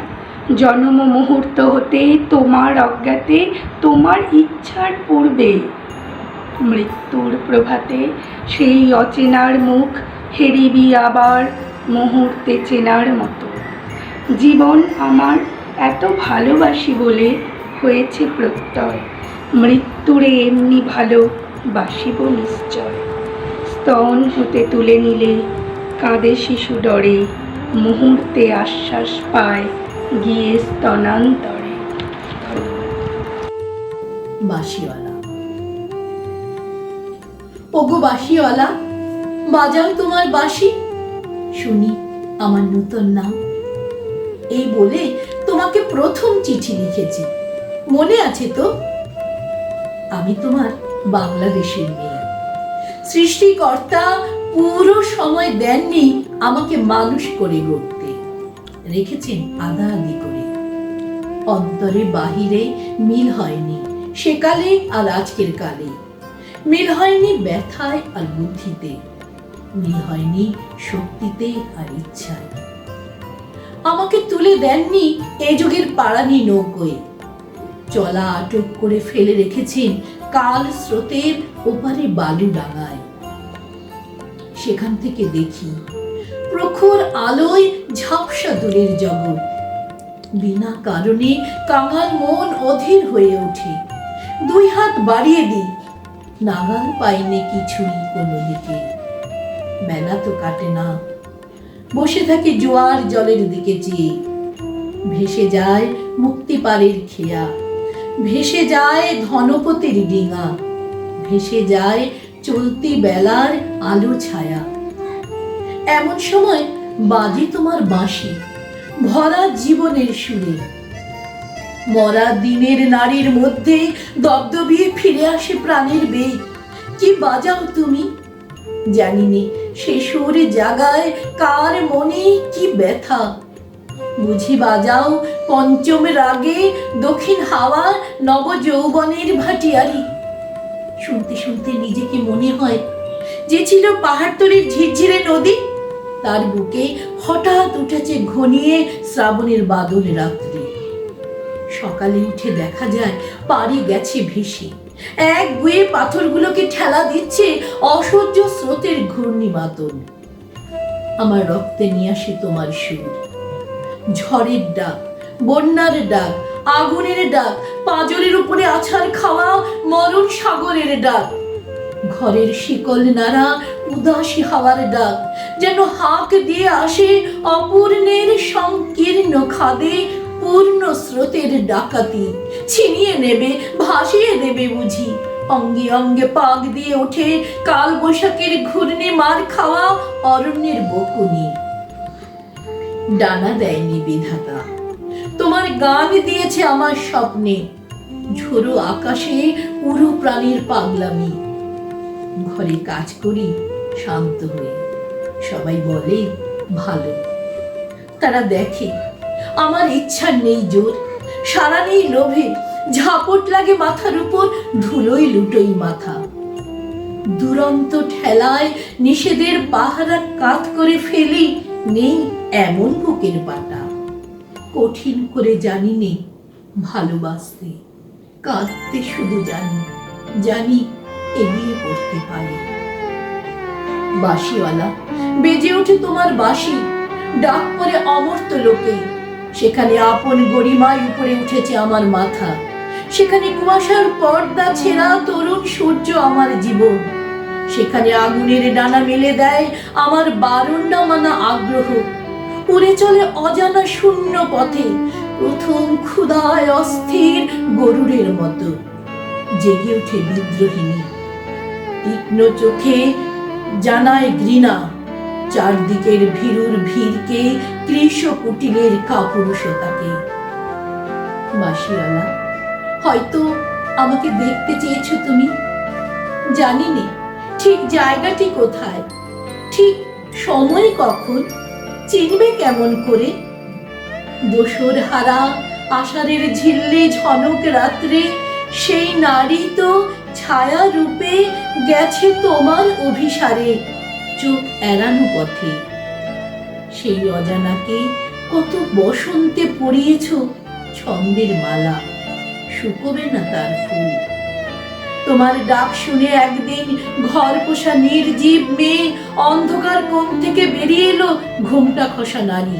জন্ম মুহূর্ত হতে তোমার অজ্ঞাতে, তোমার ইচ্ছার পূর্বে। মৃত্যুর প্রভাতে সেই অচেনার মুখ হেরিবি আবার মুহূর্তে চেনার মতো। জীবন আমার এত ভালোবাসি বলে হয়েছে প্রত্যয়, মৃত্যুরে এমনি ভালোবাসিব নিশ্চয়। স্তন হতে তুলে নিলে কাঁদে শিশু ডরে, মুহূর্তে আশ্বাস পায় গিয়ে স্তনান্তরে। বাঁশিওয়ালা। ওগো বাঁশিওয়ালা, বাজাও তোমার বাঁশি, শুনি আমার নূতন নাম। এই বলে তোমাকে প্রথম চিঠি লিখেছি, মনে আছে তো? আমি তোমার বাংলাদেশের মেয়ে। সৃষ্টিকর্তা পুরো সময় দেননি আমাকে মানুষ করে গড়তে, রেখেছেন আদা আদি করে। অন্তরে বাহিরে মিল হয়নি সেকালে আর আজকের কালে, মিল হয়নি ব্যথায় আর বুদ্ধিতে, মিল হয়নি শক্তিতে আর ইচ্ছায়। আমাকে তুলে দেননি এ যুগের পাড়ানি নৌকোয়, চলা আটক করে ফেলে রেখেছেন কাল স্রোতের ওপারে বালু ডাঙায়। সেখান থেকে দেখি প্রখর আলোয় ঝাপসা দূরের জগৎ, বিনা কারণে কাঙাল মন অধীর হয়ে ওঠে। দুই হাত বাড়িয়ে দিই, নাগাল পাইনে কিছুই কোনো দিকে। বেলা তো কাটে না, বসে থাকে জোয়ার জলের দিকে চেয়ে। ভেসে যায় মুক্তিপাড়ের খেয়া, ভেসে যায় ধনপতির ডিঙা, ভেসে যায় চলতি বেলার আলো ছায়া। এমন সময় বাজে তোমার বাঁশি ভরা জীবনের সুরে। মরা দিনের নারীর মধ্যে দবদবিয়ে ফিরে আসে প্রাণের বেগ। কি বাজাও তুমি, জানিনি সে সুরে জাগায় কার মনে কি ব্যথা। বুঝি বাজাও পঞ্চম রাগে দক্ষিণ হাওয়া নব যৌবনের ভাটিয়ারি। শুনতে শুনতে নিজেকে মনে হয় যে ছিল পাহাড়তলির ঝিরঝিরে নদী, তার বুকে হঠাৎ উঠেছে ঘনিয়ে শ্রাবণের বাদল রাত্রি। সকালে উঠে দেখা যায় পাড়ি গেছে ভেসে, এক গুয়ে পাথরগুলোকে ঠেলা দিচ্ছে অসহ্য স্রোতের ঘূর্ণি মাতন। আমার রক্তে নিয়ে আসে তোমার সুর, ঝড়ের ডাক, বন্যার ডাক, আগুনের ডাক, পাঁজরের উপরে আছাড় খাওয়া মরণ সাগরের ডাক। ঘরের শিকল নাড়া উদাসী হাওয়ার ডাক, যেন হাঁক দিয়ে আসে অপূর্ণের সংকীর্ণ খাদে পূর্ণ স্রোতের ডাকাতি। ছিনিয়ে নেবে, ভাসিয়ে দেবে বুঝি। অঙ্গে অঙ্গে পাক দিয়ে ওঠে কাল বৈশাখের ঘূর্ণি মার খাওয়া অরণ্যের বকুনি। ডানা দেয়নি বিধাতা, তোমার গান দিয়েছে আমার স্বপ্নে। ঝোড়ো আকাশে পুরো প্রাণীর পাগলামি। ঘরে কাজ করি শান্ত হয়ে, সবাই বলে ভালো। তারা দেখে আমার ইচ্ছা নেই জোর, সারা নেই লোভে। ঝাপট লাগে মাথার উপর, ধুলোই লুটোই মাথা। দুরন্ত ঠেলায় নিষেধের পাহারা কাত করে ফেলি, নেই এমন বুকের পাটা। কঠিন করে জানি নে ভালোবাসতে, কাঁদতে শুধু জানি, জানি এগিয়ে পড়তে পারি। বাঁশিওয়ালা বেজে ওঠে তোমার বাঁশি, ডাক পরে অমর্ত লোকে। সেখানে আপন গরিমায় উপরে উঠেছে আমার মাথা। সেখানে কুয়াশার পর্দা ছেঁড়া তরুণ সূর্য আমার জীবন। সেখানে আগুনের ডানা মেলে দেয় আমার বারণ মানা আগ্রহ। উড়ে চলে অজানা শূন্য পথে, প্রথম ক্ষুধায় অস্থির গরুরের মতো। জেগে ওঠে বিদ্রোহিনী, তীক্ষ্ণ চোখে জানায় ঘৃণা। চারদিকের ভীরুর ভিড়কে, কৃষ কুটিলের কাপুরুষতাকে। বাঁশিওয়ালা, হয়তো আমাকে দেখতে চেয়েছো তুমি, জানি নে ঠিক জায়গাটি কোথায়, ঠিক সময় কখন, চিনবে কেমন করে? দোসর হারা আষাঢ়ের ঝিল্লি ঝনক রাত্রে সেই নারী তো ছায়া রূপে গেছে তোমার অভিসারে চোখ এড়ানো পথে। সেই অজানাকে কত বসন্তে পরিয়েছ ছন্দের মালা, শুকোবে না তার ফুল। তোমার ডাক শুনে একদিন ঘর পোষা নির্জীব মেয়ে অন্ধকার কোণ থেকে বেরিয়ে এলো ঘোমটা খসা নারী,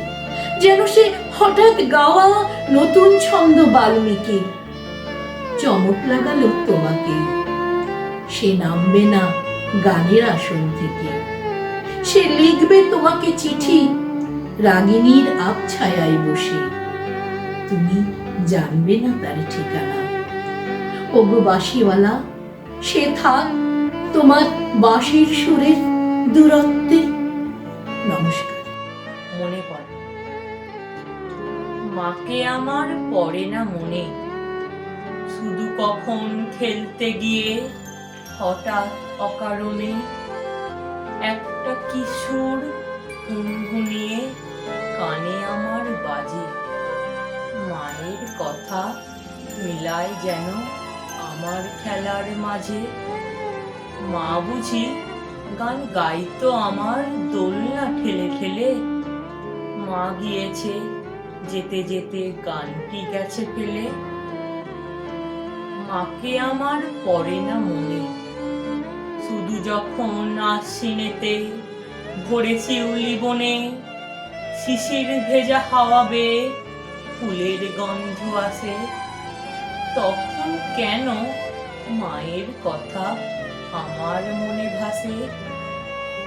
যেন সে হঠাৎ গাওয়া নতুন ছন্দ বাল্মীকি। চমক লাগালো তোমাকে, সে নামবে না গানের আসন থেকে। সে লিখবে তোমাকে চিঠি রাগিনীর আবছায়ায় বসে। তুমি জানবে না তার ঠিকানা। ওগো বাঁশিওয়ালা, সে থাক তোমার বাঁশির সুরে দূরত্বে। নমস্কার। মনে পড়ে মাকে আমার পড়ে না মনে, শুধু কখন খেলতে গিয়ে হঠাৎ অকারণে একটা কিশোর গুনগুনিয়ে কানে আমার বাজে। মায়ের কথা মিলায় যেন আমার খেলার মাঝে। মা বুঝি গান গাইতো আমার দোলনা ঠেলে ঠেলে। মা গিয়েছে যেতে যেতে গানটি গেছে ফেলে। মাকে আমার পড়ে না মনে, শুধু যখন আশ্বিনেতে ভোরে শিউলি বনে শিশির ভেজা হাওয়া বেয়ে ফুলের গন্ধ আসে, তখন কেন মায়ের কথা আমার মনে ভাসে।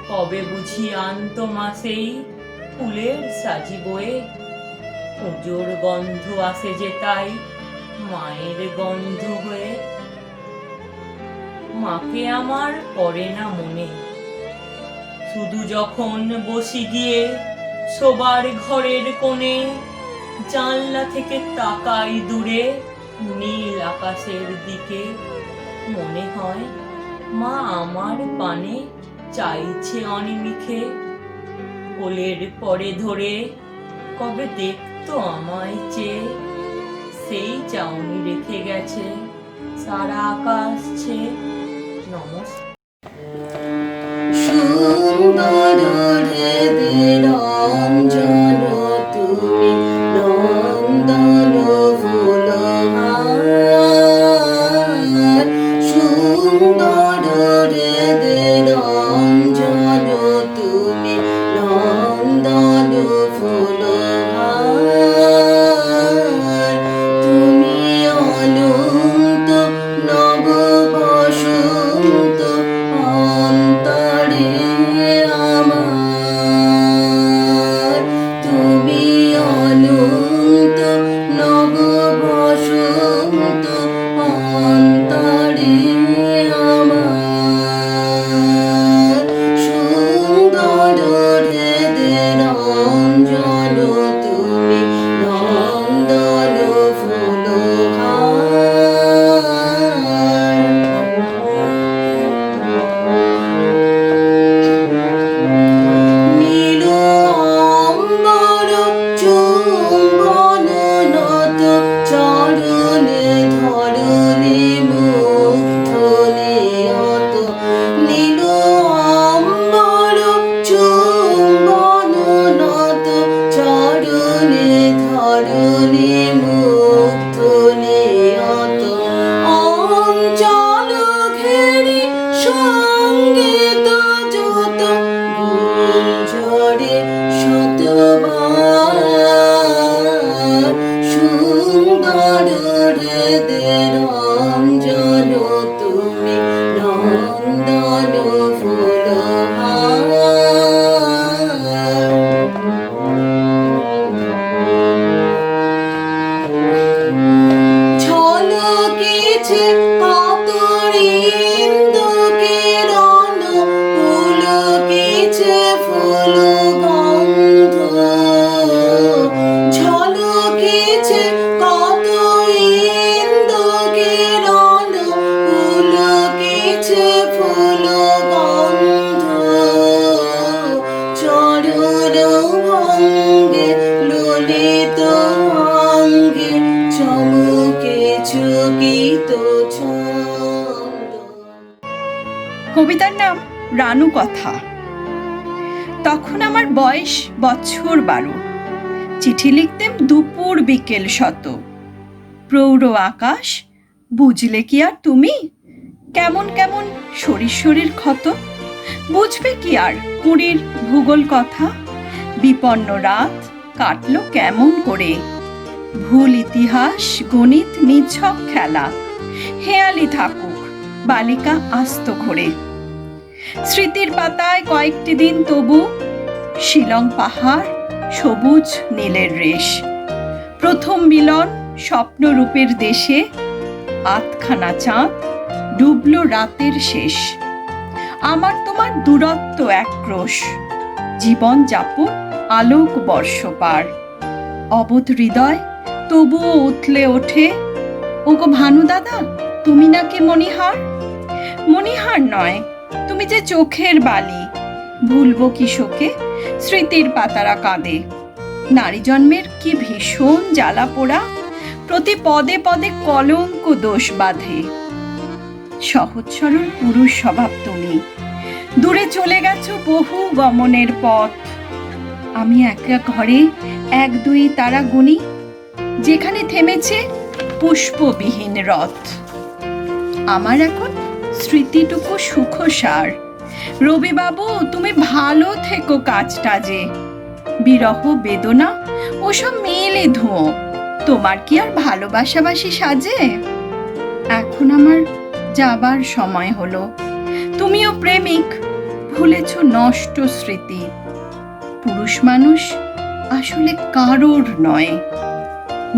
কবে বুঝি আনতো মাসেই ফুলের সাজি বয়ে, পুজোর গন্ধ আসে যে তাই মায়ের গন্ধ হয়ে। মাকে আমার পড়ে না মনে, শুধু যখন বসি গিয়ে শোবার ঘরের কোণে, জানলা থেকে তাকাই দূরে নীল আকাশের দিকে। মনে হয় মা আমার পানে চাইছে অনিমিখে। কোলের পরে ধরে কবে দেখতো আমায় চেয়ে, সেই চাউনি রেখে গেছে সারা আকাশ ছেয়ে। নমস্কার। সুন্দর হৃদের অঞ্জন তুমি, নন্দন ফুলহার। সুন্দর হৃদের অঞ্জন তুমি, নন্দন ফুলহার। তুমি অনন্ত নব বসন্ত অন্তরে আমার। তুমি অনন্ত নব বসন্ত অন্তরে আমার। সুন্দর হৃদের অঞ্জন তুমি, নন্দন ফুলহার। নীল অম্বর চুম্বন নত চরণে ধরণী মুগ্ধ নিয়ত। নীল অম্বর চুম্বন নত চরণে ধরণী মুগ্ধ নিয়ত। অঞ্চল ঘেরি সঙ্গীত যত গুঞ্জরে শতবার। সুন্দর হৃদের অঞ্জন তুমি, নন্দন ফুলহার। ঝলকেছে কাতর ইন্দু কিরণ, পুলকেছে ফুল গন্ধ। ঝলকেছে কত ইন্দু কিরণ, পুলকেছে ফুল গন্ধ। চরণ ভঙ্গে ললিত অঙ্গে চমকে চকিত ছন্দ। কবিতার নাম রানু কথা। তখন আমার বয়স বছর 12। চিঠি লিখতেম দুপুর বিকেল শত। প্রৌঢ় আকাশ বুঝলে কি আর তুমি, কেমন কেমন শরীর শরীর ক্ষত। বুঝবে কি আর কুড়ির ভূগোল কথা, বিপন্ন রাত কাটলো কেমন করে। ভুল ইতিহাস গণিত নিছক খেলা, হেয়ালি থাকুক বালিকা আস্ত ঘোরে। স্মৃতির পাতায় কয়েকটি দিন তবু, শিলং পাহাড় সবুজ নীলের রেশ। প্রথম মিলন স্বপ্নরূপের দেশে, আধখানা চাঁদ ডুবলো রাতের শেষ। আমার তোমার দূরত্ব একক্রোশ, জীবন যাপন আলোক বর্ষ পার, অবোধ হৃদয় তবুও উথলে ওঠে। ওগো ভানু দাদা, তুমি নাকি মণিহার? মণিহার নয়, তুমি যে চোখের বালি। ভুলবো কি শোকে স্মৃতির পাতারা কাঁদে। নারী জন্মের কি ভীষণ জ্বালা পোড়া, প্রতি পদে পদে কলঙ্ক দোষ বাঁধে। সহজ সরল পুরুষ স্বভাব তুমি, দূরে চলে গেছো বহু গমনের পথ। আমি একা ঘরে এক দুই তারা গুনি, যেখানে থেমেছে পুষ্পবিহীন রথ। আমার এখন স্মৃতিটুকু সুখসার। রবিবাবু, তুমি ভালো থেকো কাজটাজে। বিরহ বেদনা ওসব মেলে ধুঁয়ো, তোমার কি আর ভালোবাসাবাসি সাজে? এখন আমার যাবার সময় হলো। তুমিও প্রেমিক, ভুলেছ নষ্ট স্মৃতি। পুরুষ মানুষ আসলে কারোর নয়।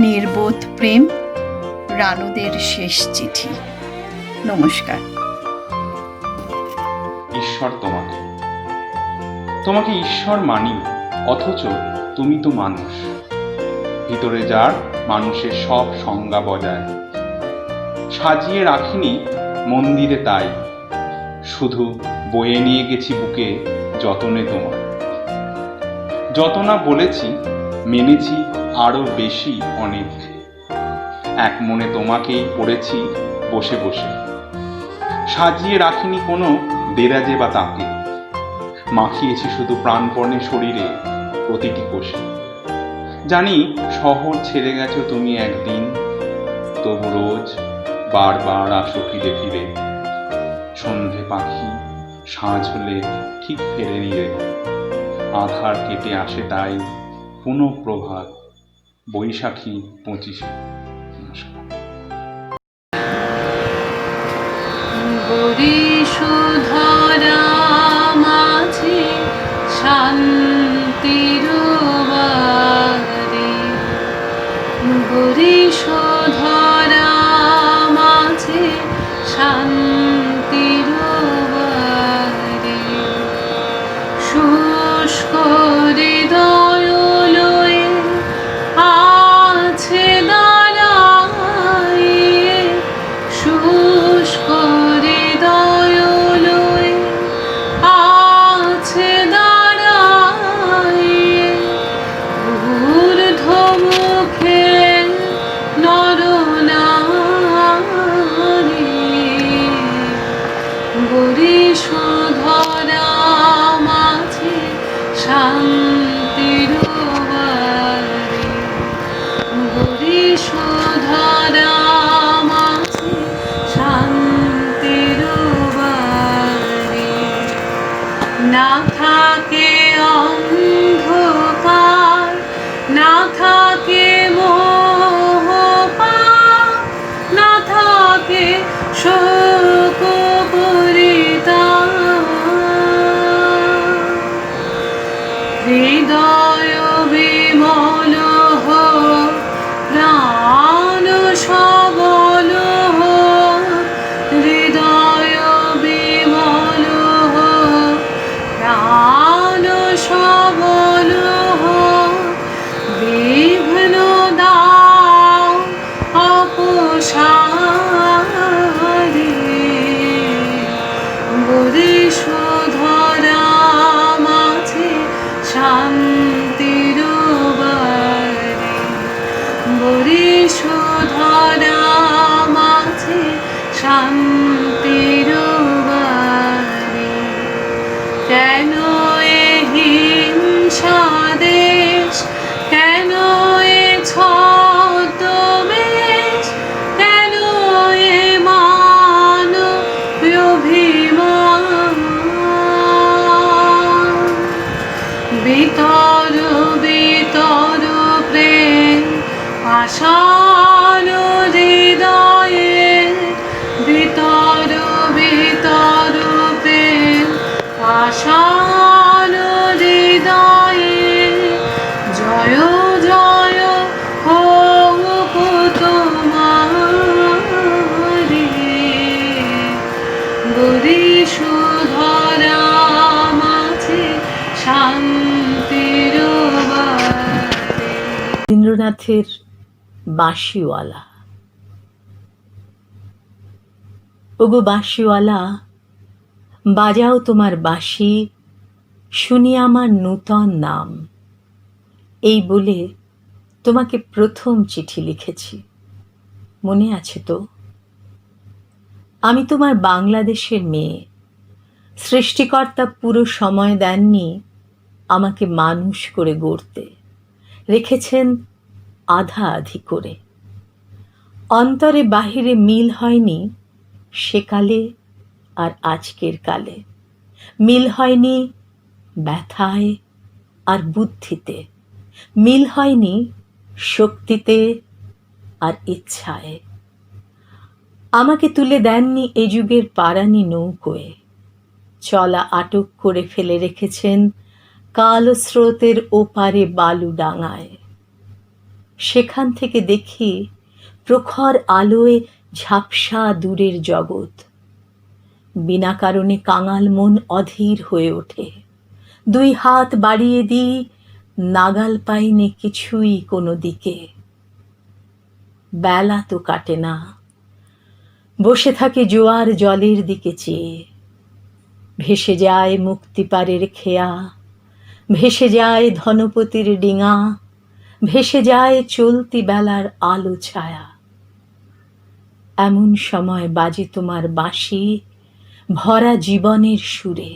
নির্বোধ প্রেম, রানুদের শেষ চিঠি। নমস্কার। ঈশ্বর তোমাকে ঈশ্বর মানি, অথচ তুমি তো মানুষ। ভিতরে যার মানুষের সব সংজ্ঞা বজায়। সাজিয়ে রাখিনি মন্দিরে তাই, শুধু বয়ে নিয়ে গেছি বুকে যতনে তোমার। যত না বলেছি মেনেছি আরো বেশি অনেক। এক মনে তোমাকেই পড়েছি বসে বসে। সাজিয়ে রাখিনি কোনো দেরাজে বা তাকে, মাখিয়েছি শুধু প্রাণপণে শরীরে প্রতিটি কোষে। জানি শহর ছেড়ে গেছো তুমি একদিন, তবু রোজ বারবার আসো ফিরে ফিরে। সন্ধে পাখি সাঁঝ হলে ঠিক ফেরে নিয়ে, আধার কেটে আসে তাই পুনঃ প্রভাত। বৈশাখী 25। নমস্কার। বরিশোধরা মাঝে শান্তির বাড়ি, বরিশোধরা মাঝে শান্তির বাড়ি। শুষ্ক হৃদয় লয়ে আছে দাঁড়াইয়ে, শুষ্ক হৃদয় লয়ে আছে দাঁড়াইয়ে। ঊর্ধ্ব মুখে নরনারী, বরিশোধরা মাঝে শান্তির বাড়ি, বরিশোধরা মাঝে শান্তির বাড়ি। না থাকে অন্ধকার, না থাকে মোহ পাপ, না থাকে শোক পরিতাপ। হৃদয় বিমল হোক, প্রাণ সবল হোক। হৃদয় বিমল হোক, প্রাণ সবল হোক। বিঘ্ন দাও অপসারী, বরিশোধরা মাঝে শান্তির বাড়ি, বরিশোধরা মাঝে শান্তির বাড়ি। কেন এ হিংসা দেশ, কেন এ ছদ্মবেশ, কেন এ মানব অভিমান। বিতর বিতর প্রেম আশার হৃদয়ে, বিতর বিতর প্রেম আশার হৃদয়ে। জয় জয় হোক তোমারি, বরিশোধরা শান্তির বারে। রবীন্দ্রনাথের বাঁশিওয়ালা। ওগো বাঁশিওয়ালা, বাজাও তোমার বাঁশি, শুনি আমার নূতন নাম। এই বলে তোমাকে প্রথম চিঠি লিখেছি, মনে আছে তো? আমি তোমার বাংলাদেশের মেয়ে। সৃষ্টিকর্তা পুরো সময় দেননি আমাকে মানুষ করে গড়তে, রেখেছেন আধা আধি করে। অন্তরে বাহিরে মিল হয়নি সেকালে আর আজকের কালে, মিল হয়নি ব্যথায় আর বুদ্ধিতে, মিল হয়নি শক্তিতে আর ইচ্ছায়। আমাকে তুলে দেননি এ যুগের পারানি নৌকোয়, চলা আটক করে ফেলে রেখেছেন কালো স্রোতের ওপারে বালু ডাঙায়। সেখান থেকে দেখি প্রখর আলোয় ঝাপসা দূরের জগৎ। বিনা কারণে কাঙাল মন অধীর হয়ে ওঠে। দুই হাত বাড়িয়ে দিই, নাগাল পাইনে কিছুই কোনো দিকে। বেলা তো কাটে না, বসে থাকে জোয়ার জলের দিকে চেয়ে। ভেসে যায় মুক্তিপারের খেয়া, ভেসে যায় ধনপতির ডিঙা, ভেসে যায় চলতি বেলার আলো ছায়া। এমন সময় বাজে তোমার বাঁশি ভরা জীবনের সুরে।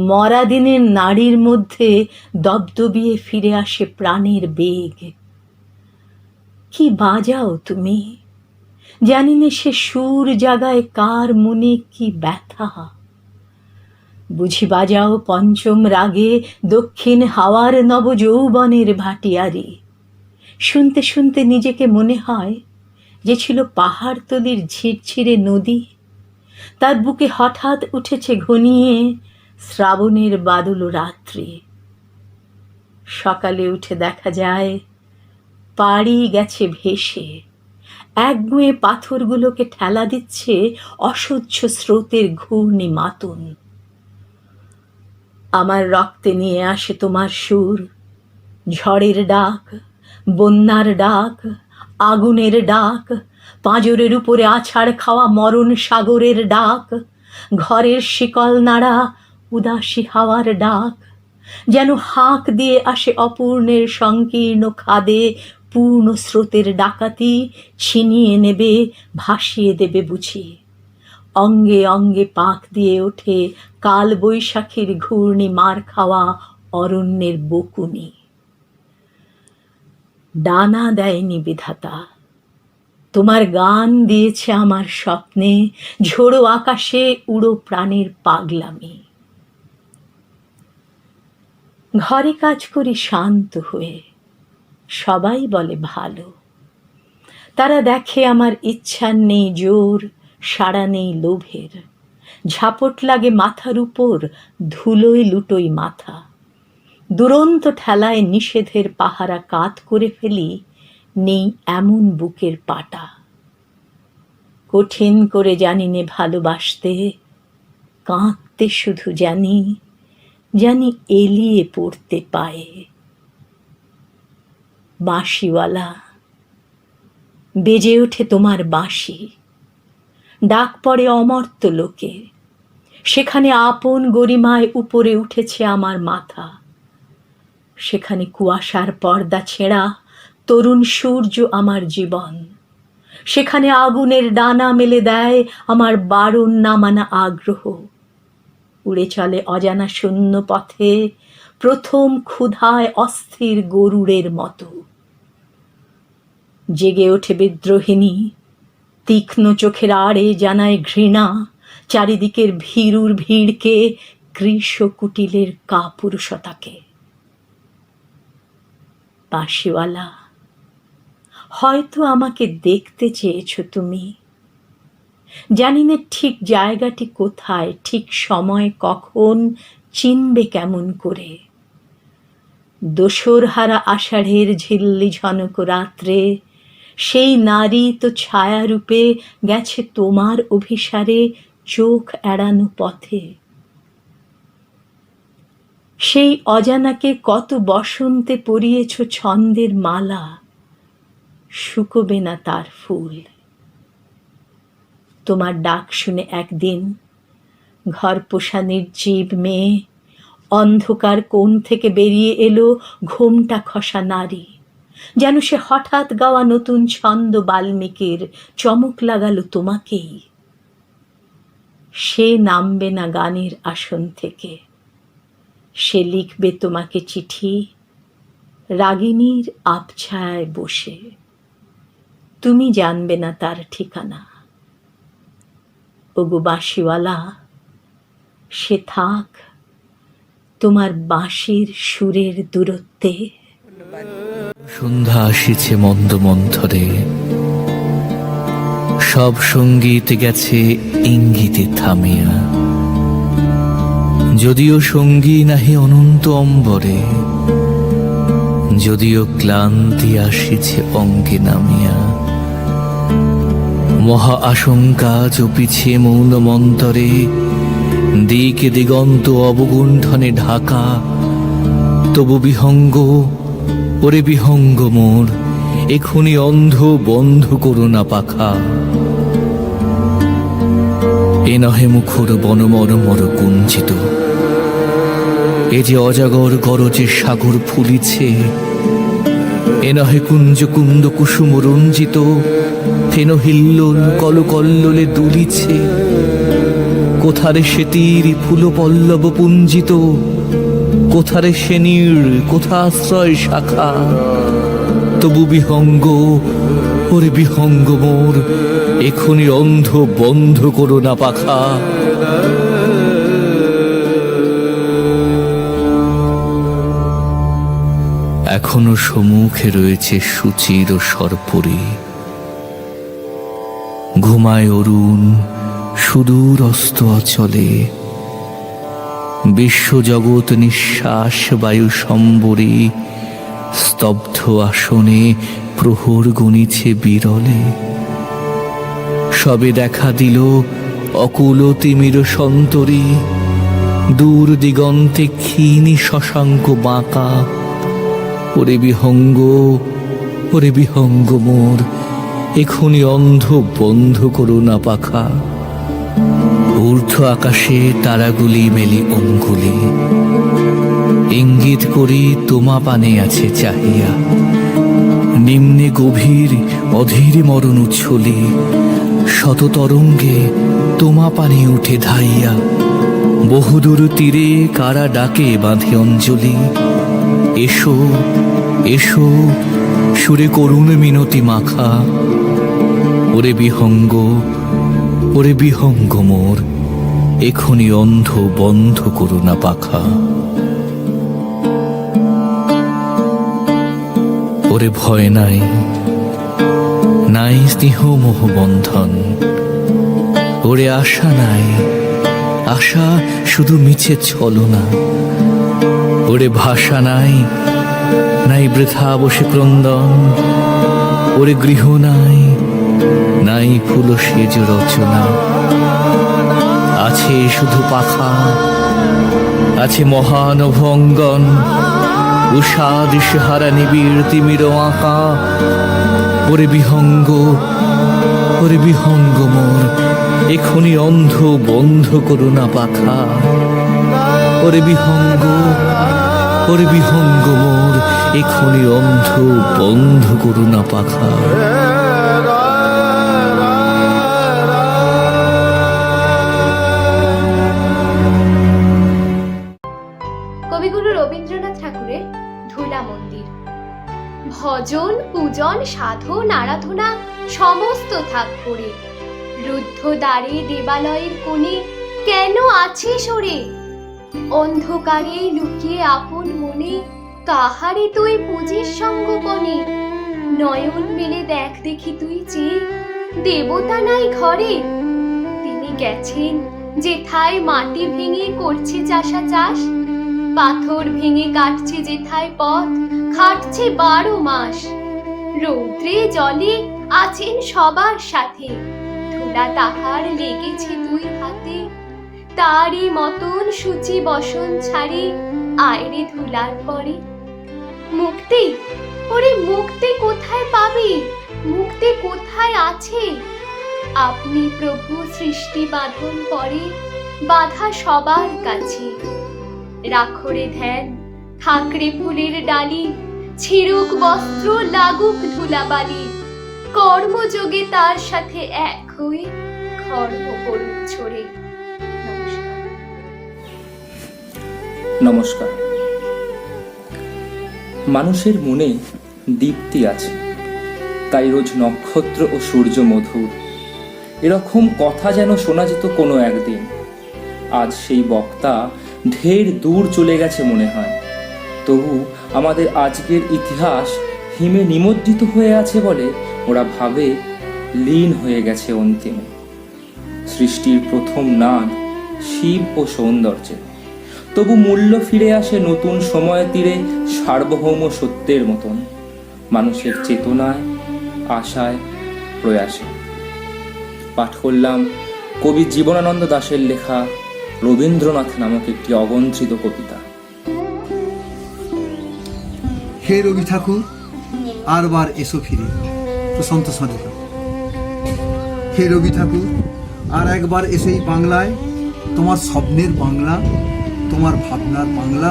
মরা দিনের নাড়ির মধ্যে দবদবিয়ে ফিরে আসে প্রাণের বেগ। কি বাজাও তুমি, জানি না সে সুর জাগায় কার মনে কি ব্যথা। বুঝি বাজাও পঞ্চম রাগে দক্ষিণ হাওয়ার নবযৌবনের ভাটিয়ারি। শুনতে শুনতে নিজেকে মনে হয় যে ছিল পাহাড়তলির ঝিরঝিরে নদী, তার বুকে হঠাৎ উঠেছে ঘনিয়ে শ্রাবণের বাদল রাত্রি। সকালে উঠে দেখা যায় পাড়ি গেছে ভেসে, একগুঁয়ে পাথরগুলোকে ঠেলা দিচ্ছে অসহ্য স্রোতের ঘূর্ণি মাতুন। আমার রক্তে নিয়ে আসে তোমার সুর, ঝড়ের ডাক, বন্যার ডাক, আগুনের ডাক, পাঁজরের উপরে আছাড় খাওয়া মরণ সাগরের ডাক, ঘরের শিকল নাড়া উদাসী হাওয়ার ডাক। যেন হাঁক দিয়ে আসে অপূর্ণের সংকীর্ণ খাদে পূর্ণ স্রোতের ডাকাতি ছিনিয়ে নেবে, ভাসিয়ে দেবে বুঝি। অঙ্গে অঙ্গে পাক দিয়ে ওঠে কাল বৈশাখীর ঘূর্ণি মার খাওয়া অরণ্যের বকুনি। ডানা দেয়নি বিধাতা, তোমার গান দিয়েছে আমার স্বপ্নে ঝোড়ো আকাশে উড়ো প্রাণের পাগলামি। ঘরে কাজ করি শান্ত হয়ে, সবাই বলে ভালো। তারা দেখে আমার ইচ্ছার নেই জোর, সাড়া নেই লোভের। ঝাপট লাগে মাথার উপর, ধুলোয় লুটোই মাথা। দুরন্ত ঠেলায় নিষেধের পাহারা কাত করে ফেলি, নেই এমন বুকের পাটা। কঠিন করে জানি নে ভালোবাসতে, কাঁদতে শুধু জানি, জানি এলিয়ে পড়তে পায়ে। বাঁশিওয়ালা, বেজে ওঠে তোমার বাঁশি, ডাক পড়ে অমর্ত্য লোকে। সেখানে আপন গরিমায় উপরে উঠেছে আমার মাথা। সেখানে কুয়াশার পর্দা ছেঁড়া তরুণ সূর্য আমার জীবন। সেখানে আগুনের ডানা মেলে দেয় আমার বারণ না মানা আগ্রহ। উড়ে চলে অজানা শূন্য পথে প্রথম ক্ষুধায় অস্থির গরুড়ের মতো। জেগে ওঠে বিদ্রোহিণী, তীক্ষ্ণ চোখের আড়ে জানায় ঘৃণা চারিদিকের ভীরুর ভিড়কে, কৃষ কুটিলের কাপুরুষতাকে। বাঁশিওয়ালা, হয়তো আমাকে দেখতে চেয়েছ তুমি, জানি না ঠিক জায়গাটি কোথায়, ঠিক সময় কখন, চিনবে কেমন করে। দোসর হারা আষাঢ়ের ঝিল্লি ঝনক রাত্রে সেই নারী তো ছায়ারূপে গেছে তোমার অভিসারে চোখ এড়ানো পথে। সেই অজানাকে কত বসন্তে পরিয়েছ ছন্দের মালা, শুকোবে না তার ফুল। তোমার ডাক শুনে একদিন ঘর পোষা নির্জীব মেয়ে অন্ধকার কোণ থেকে বেরিয়ে এলো ঘোমটা খসা নারী, যেন সে হঠাৎ গাওয়া নতুন ছন্দ বাল্মীকির চমক লাগালো তোমাকেই। সে নামবে না গানের আসন থেকে, সে লিখবে তোমাকে চিঠি রাগিনীর আবছায় বসে। তুমি জানবে না তার ঠিকানা। ওগো বাঁশিওয়ালা, সে থাক তোমার বাঁশির সুরের দূরত্বে। সন্ধ্যা আসিছে মন্দ মন্থরে, সব সঙ্গীত গেছে ইঙ্গিতে থামিয়া। যদিও সঙ্গী নাহি অনন্ত অম্বরে, যদিও ক্লান্তি আসিছে অঙ্গে নামিয়া। মহা আশঙ্কা জপিছে মৌন মন্তরে, দিক দিগন্ত অবগুণ্ঠনে ঢাকা। তবু বিহঙ্গ, ওরে বিহঙ্গ মোর, এখনি অন্ধ বন্ধ করো না পাখা। এ নহে মুখর বনমর মর কুঞ্চিত, এ যে অজাগর গরজে সাগর ফুলিছে। এ নহে কুঞ্জ কুন্দ কুসুম রঞ্জিত, ফেন হিল্লোল কলকল্লোলে দুলিছে। কোথারে সে তীর ফুল পল্লব পুঞ্জিত, কোথারে সে নীড় কোথাশ্রয় শাখা। তবু বিহঙ্গ, ওরে বিহঙ্গ মোর, এখনি অন্ধ বন্ধ করো না পাখা। এখনো সম্মুখে রয়েছে সুচির সর্পরি, ঘুমায় অরুণ সুদূর অস্ত অচলে। বিশ্বজগৎ নিঃশ্বাস বায়ু সম্বরে, স্তব্ধ আসনে প্রহর গণিছে বিরলে। সবে দেখা দিল অকুল তিমির সন্তরে, দূর দিগন্তে ক্ষীণী শশাঙ্ক বাঁকা। ওরে বিহঙ্গ, ওরে বিহঙ্গ মোর, এখনি অন্ধ বন্ধ করো না পাখা। ঊর্ধ্ব আকাশে তারাগুলি মেলি অঙ্গুলি, ইঙ্গিত করি তোমা পানে আছে চাহিয়া। নিম্নে গভীর অধীর মরণ উচ্ছলি, শত তরঙ্গে তোমা পানে উঠে ধাইয়া। বহুদূর তীরে কারা ডাকে বাঁধে অঞ্জলি। এসো এসো সুরে করুণ মিনতি মাখা। ওরে বিহঙ্গ, ওরে বিহঙ্গ মোর, এখনি অন্ধ বন্ধ করো না পাখা। ওরে ভয় নাই, নাই স্নেহ মোহ বন্ধন। ওরে আশা নাই, আশা শুধু মিছে ছলনা। ওরে ভাষা নাই, নাই বৃথা বসে ক্রন্দন। ওরে গৃহ নাই, নাই ফুল সেজ রচনা। আছে শুধু পাখা, আছে মহানভ অঙ্গন। উষা দিশেহারা নিবিড় তিমির আঁকা। ওরে বিহঙ্গ, ওরে বিহঙ্গ মোর, এখনি অন্ধ বন্ধ করো না পাখা। ওরে বিহঙ্গ, ওরে বিহঙ্গ মোর, এখনি অন্ধ বন্ধ করো না পাখা। কবিগুরু রবীন্দ্রনাথ ঠাকুরের ধুলা মন্দির। ভজন পূজন সাধন আরাধনা সমস্ত থাক করে, রুদ্ধ দ্বারে দেবালয়ের কোণে কেন আছে সরে? অন্ধকারে লুকিয়ে আপন মনে কাহারে তুই পুজিস সঙ্গোপনে? নয়ন মেলে দেখ দেখি তুই চেয়ে, দেবতা নাই ঘরে। তিনি গেছেন যেথায় মাটি ভেঙে করছে চাষা চাষ, পাথর ভেঙে কাটছে যেথায় পথ খাটছে 12 মাস। রৌদ্রে জলে আছেন সবার সাথে, ধুলা তাহার লেগেছে 2 হাতে। তারই মতন সূচি বসন ছাড়ি আয়রে ধুলার পরে। মুক্তি, ওরে মুক্তি কোথায় পাবে? মুক্তি কোথায় আছে? আপনি প্রভু সৃষ্টি বাঁধন পরে, বাধা সবার কাছে। রাখরে ধ্যান, থাকরে ফুলের ডালি, ছিড়ুক বস্ত্র, লাগুক ধুলাবালি, কর্মযোগে তার সাথে এক হয়ে কর্ম করুন ছড়ে। নমস্কার। মানুষের মনে দীপ্তি আছে, তাই রোজ নক্ষত্র ও সূর্য মধুর। এরকম কথা যেন শোনা যেত কোনো একদিন। আজ সেই বক্তা ঢের দূর চলে গেছে মনে হয়। তবু আমাদের আজকের ইতিহাস হিমে নিমজ্জিত হয়ে আছে বলে ওরা ভাবে লীন হয়ে গেছে অন্তিমে। সৃষ্টির প্রথম নাদ শিব ও সৌন্দর্যে, তবু মূল্য ফিরে আসে নতুন সময় তীরে সার্বভৌম সত্যের মতন, মানুষের চেতনায়, আশায়, প্রয়াসে। পাঠ করলাম কবি জীবনানন্দ দাশের লেখা রবীন্দ্রনাথ নামক একটি অগন্ত্রিত কবিতা। হে রবি ঠাকুর, আরবার এসো ফিরে। প্রশান্ত সঞ্চালক। হে রবি ঠাকুর, আর একবার এসেই বাংলায়, তোমার স্বপ্নের বাংলা, তোমার ভাবনার বাংলা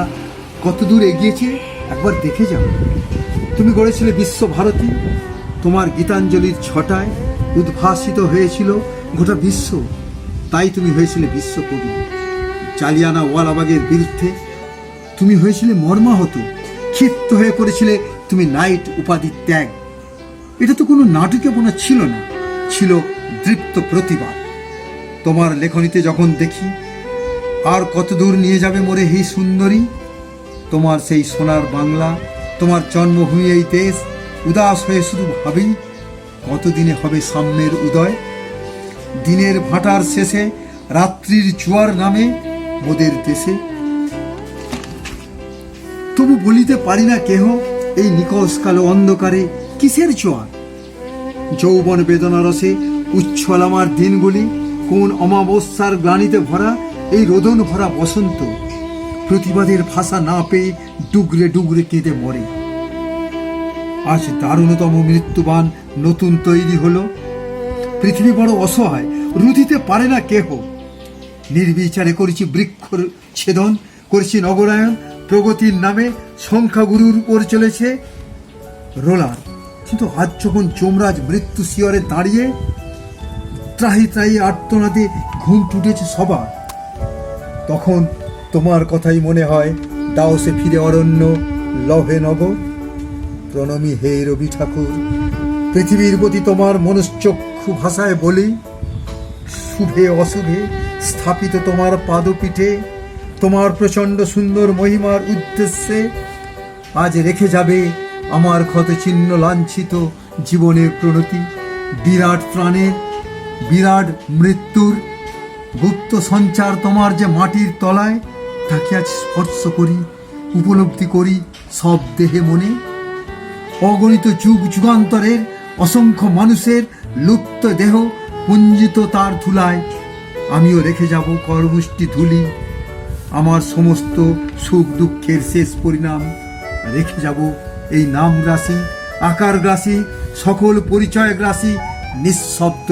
কতদূর এগিয়েছে একবার দেখে যাও। তুমি গড়েছিলে বিশ্বভারতী, তোমার গীতাঞ্জলির ছটায় উদ্ভাসিত হয়েছিল গোটা বিশ্ব, তাই তুমি হয়েছিলে বিশ্বকবি। জালিয়ানা ওয়ালাবাগের বিরুদ্ধে তুমি হয়েছিলে মর্মাহত, ক্ষিপ্ত হয়ে পড়েছিলে তুমি নাইট উপাধি ত্যাগ। এটা তো কোনো নাটুকেপনা ছিল না, ছিল দৃপ্ত প্রতিবাদ। তোমার লেখনীতে যখন দেখি আর কত দূর নিয়ে যাবে মোরে হে সুন্দরী, তোমার সেই সোনার বাংলা, তোমার জন্মভূমি এই দেশ, উদাস হয়ে শুধু ভাবি কতদিনে হবে সাম্যের উদয়। দিনের ভাটার শেষে রাত্রির জোয়ার নামে মোদের দেশে। তবু বলিতে পারি না কেহ এই নিকষ কালো অন্ধকারে কিসের জোয়ার। যৌবন বেদনারসে উচ্ছল আমার দিনগুলি, কোন অমাবস্যার গ্লানিতে ভরা এই রোদন ভরা বসন্ত। প্রতিবাদের ভাষা না পেয়ে ডুগরে ডুগরে কেঁদে মরে। আজ দারুণতম মৃত্যুবান নতুন তৈরি হলো। পৃথিবী বড় অসহায়, রুধিতে পারে না কেহ। নির্বিচারে করেছি বৃক্ষ ছেদন, করেছি নগরায়ন, প্রগতির নামে সংখ্যাগুরুর উপর চলেছে রোলার। কিন্তু আজ যখন যমরাজ মৃত্যু শিয়রে দাঁড়িয়ে ত্রাহি ত্রাহি আর্তনাদে ঘুম টুটেছে সবার, তখন তোমার কথাই মনে হয়, দাও সে ফিরে অরণ্য লহে নগর। প্রণমী হে রবি ঠাকুর, পৃথিবীর প্রতি তোমার মনশ্চক্ষু ভাষায় বলি, শুভে অশুভে স্থাপিত তোমার পাদপীঠে, তোমার প্রচণ্ড সুন্দর মহিমার উদ্দেশ্যে আজ রেখে যাবে আমার ক্ষত চিহ্ন লাঞ্ছিত জীবনের প্রণতি। বিরাট প্রাণের, বিরাট মৃত্যুর গুপ্ত সঞ্চার তোমার যে মাটির তলায়, তাকে আজ স্পর্শ করি, উপলব্ধি করি সব দেহে মনে। অগণিত যুগ যুগান্তরের অসংখ্য মানুষের লুপ্ত দেহ পুঞ্জিত তার ধুলায় আমিও রেখে যাব করমুষ্টি ধুলি। আমার সমস্ত সুখ দুঃখের শেষ পরিণাম রেখে যাব এই নামগ্রাসী, আকারগ্রাসী, সকল পরিচয়গ্রাসী নিঃশব্দ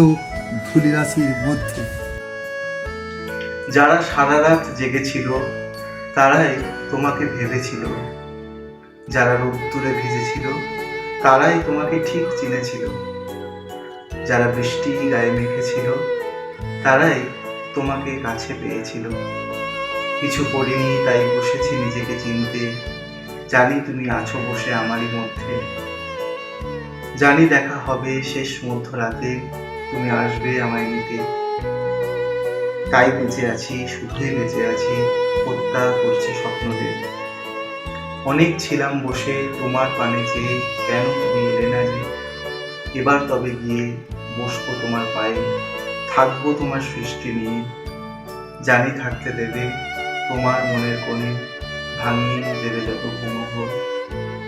ধুলিরাশির মধ্যে। যারা সারা রাত জেগেছিল তারাই তোমাকে ভেবেছিল, যারা রোদ্দুরে ভিজেছিল তারাই তোমাকে ঠিক চিনেছিল, যারা বৃষ্টি গায়ে মেখেছিল তারাই তোমাকে কাছে পেয়েছিল। কিছু করিনি তাই বসেছি নিজেকে চিনতে, জানি তুমি আছো বসে আমারই মধ্যে। জানি দেখা হবে শেষ মধ্যরাতে, তুমি আসবে আমায় নিতে। তাই বেঁচে আছি, শুধুই বেঁচে আছি, হত্যা করছি স্বপ্নদের। অনেক ছিলাম বসে তোমার পানে চেয়ে, কেন তুমি এলে না যে? এবার তবে গিয়ে বসবো তোমার পায়ে, থাকবো তোমার সৃষ্টি নিয়ে। জানি থাকতে দেবে তোমার মনের কোণে, ভাঙিয়ে দেবে যত ঘুমঘোর।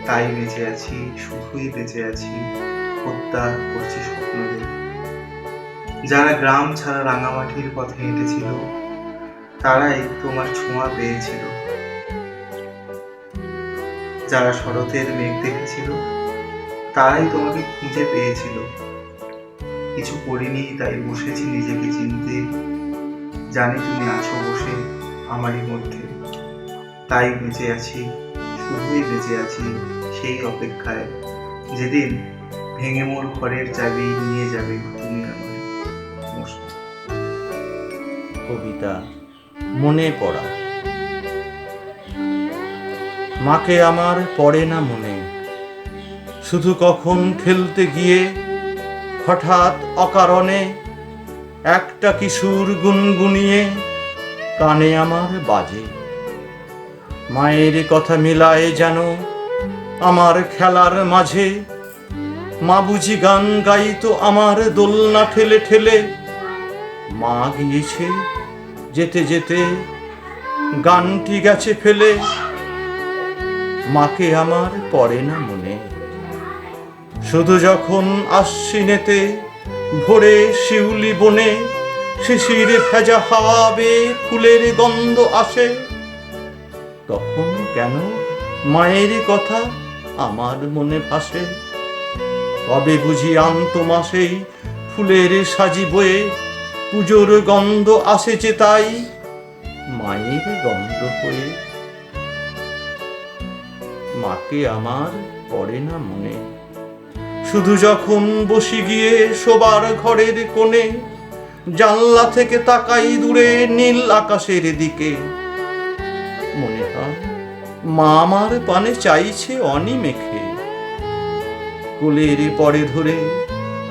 তাই বেঁচে আছি, শুধুই বেঁচে আছি, হত্যা করছি স্বপ্নদের। যারা গ্রাম ছাড়া রাঙামাটির পথে হেঁটেছিল তারাই তোমার ছোঁয়া পেয়েছিল। যারা শরতের মেঘ দেখেছিল তারাই তোমাকে খুঁজে পেয়েছিল। কিছু করিনি তাই বসেছি নিজেকে চিনতে, জানি তুমি আছো বসে আমারই মধ্যে। তাই বেঁচে আছি, শুধুই বেঁচে আছি সেই অপেক্ষায় যেদিন ভেঙে মোর ঘরের চাবি নিয়ে যাবে তুমি আমায়। কবিতা মনে পড়া। মাকে আমার পড়ে না মনে, শুধু কখন খেলতে গিয়ে হঠাৎ অকারণে একটা কিশোর গুনগুনিয়ে কানে আমার বাজে। মায়ের কথা মিলায় যেন আমার খেলার মাঝে, মা বুঝি গান গাইতো আমার দোলনা ঠেলে ঠেলে। মা গিয়েছে যেতে যেতে গানটি গেছে ফেলে, মাকে আমার পড়ে না মনে। শুধু যখন আশ্বিনেতে ভোরে শিউলি বনে শিশির ভেজা হাওয়াবে ফুলের গন্ধ আসে, তখন কেন মায়ের কথা আমার মনে ভাসে। কবে বুঝি আনতো মাসেই ফুলের সাজি বয়ে, পুজোর গন্ধ আসে যে তাই মায়ের গন্ধ হয়ে। মাকে আমার পড়ে না মনে, শুধু যখন বসি গিয়ে শোবার ঘরের কোণে, জানলা থেকে তাকাই দূরে নীল আকাশের দিকে। মনে হয় মা আমার পানে চাইছে অনি মেখে, কোলের পরে ধরে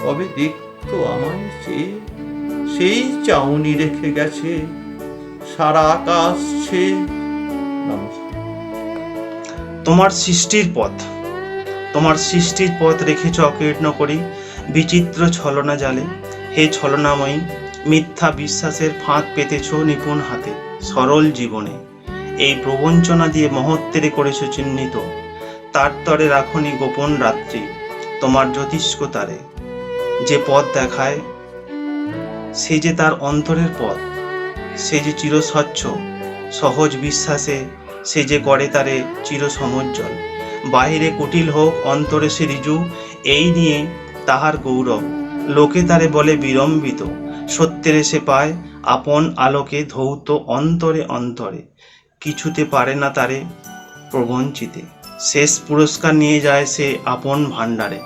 কবে দেখতো আমায় চেয়ে। সেই চাউনি রেখে গেছে সারা আকাশ ছেয়ে। নমস্কার। তোমার সৃষ্টির পথ, তোমার সৃষ্টির পথ রেখেছ অকীর্ণ করি বিচিত্র ছলনা জালে। হে ছলনাময়ী, মিথ্যা বিশ্বাসের ফাঁদ পেতেছ নিপুণ হাতে সরল জীবনে। এই প্রবঞ্চনা দিয়ে মহত্বেরে করেছ চিহ্নিত, তার তরে রাখনি গোপন রাত্রি তোমার জ্যোতিষ্ক তারে। যে পথ দেখায় সে যে তার অন্তরের পথ, সে যে চিরস্বচ্ছ সহজ বিশ্বাসে, সে যে করে তারে চির সমজ্জ্বল। বাহিরে কুটিল হোক অন্তরে সে ঋজু, এই নিয়ে তাহার গৌরব। লোকে তারে বলে বিড়ম্বিত, সত্যের সে পায় আপন আলোকে ধৌত অন্তরে অন্তরে। কিছুতে পারে না তারে প্রবঞ্চিতে, শেষ পুরস্কার নিয়ে যায় সে আপন ভাণ্ডারে।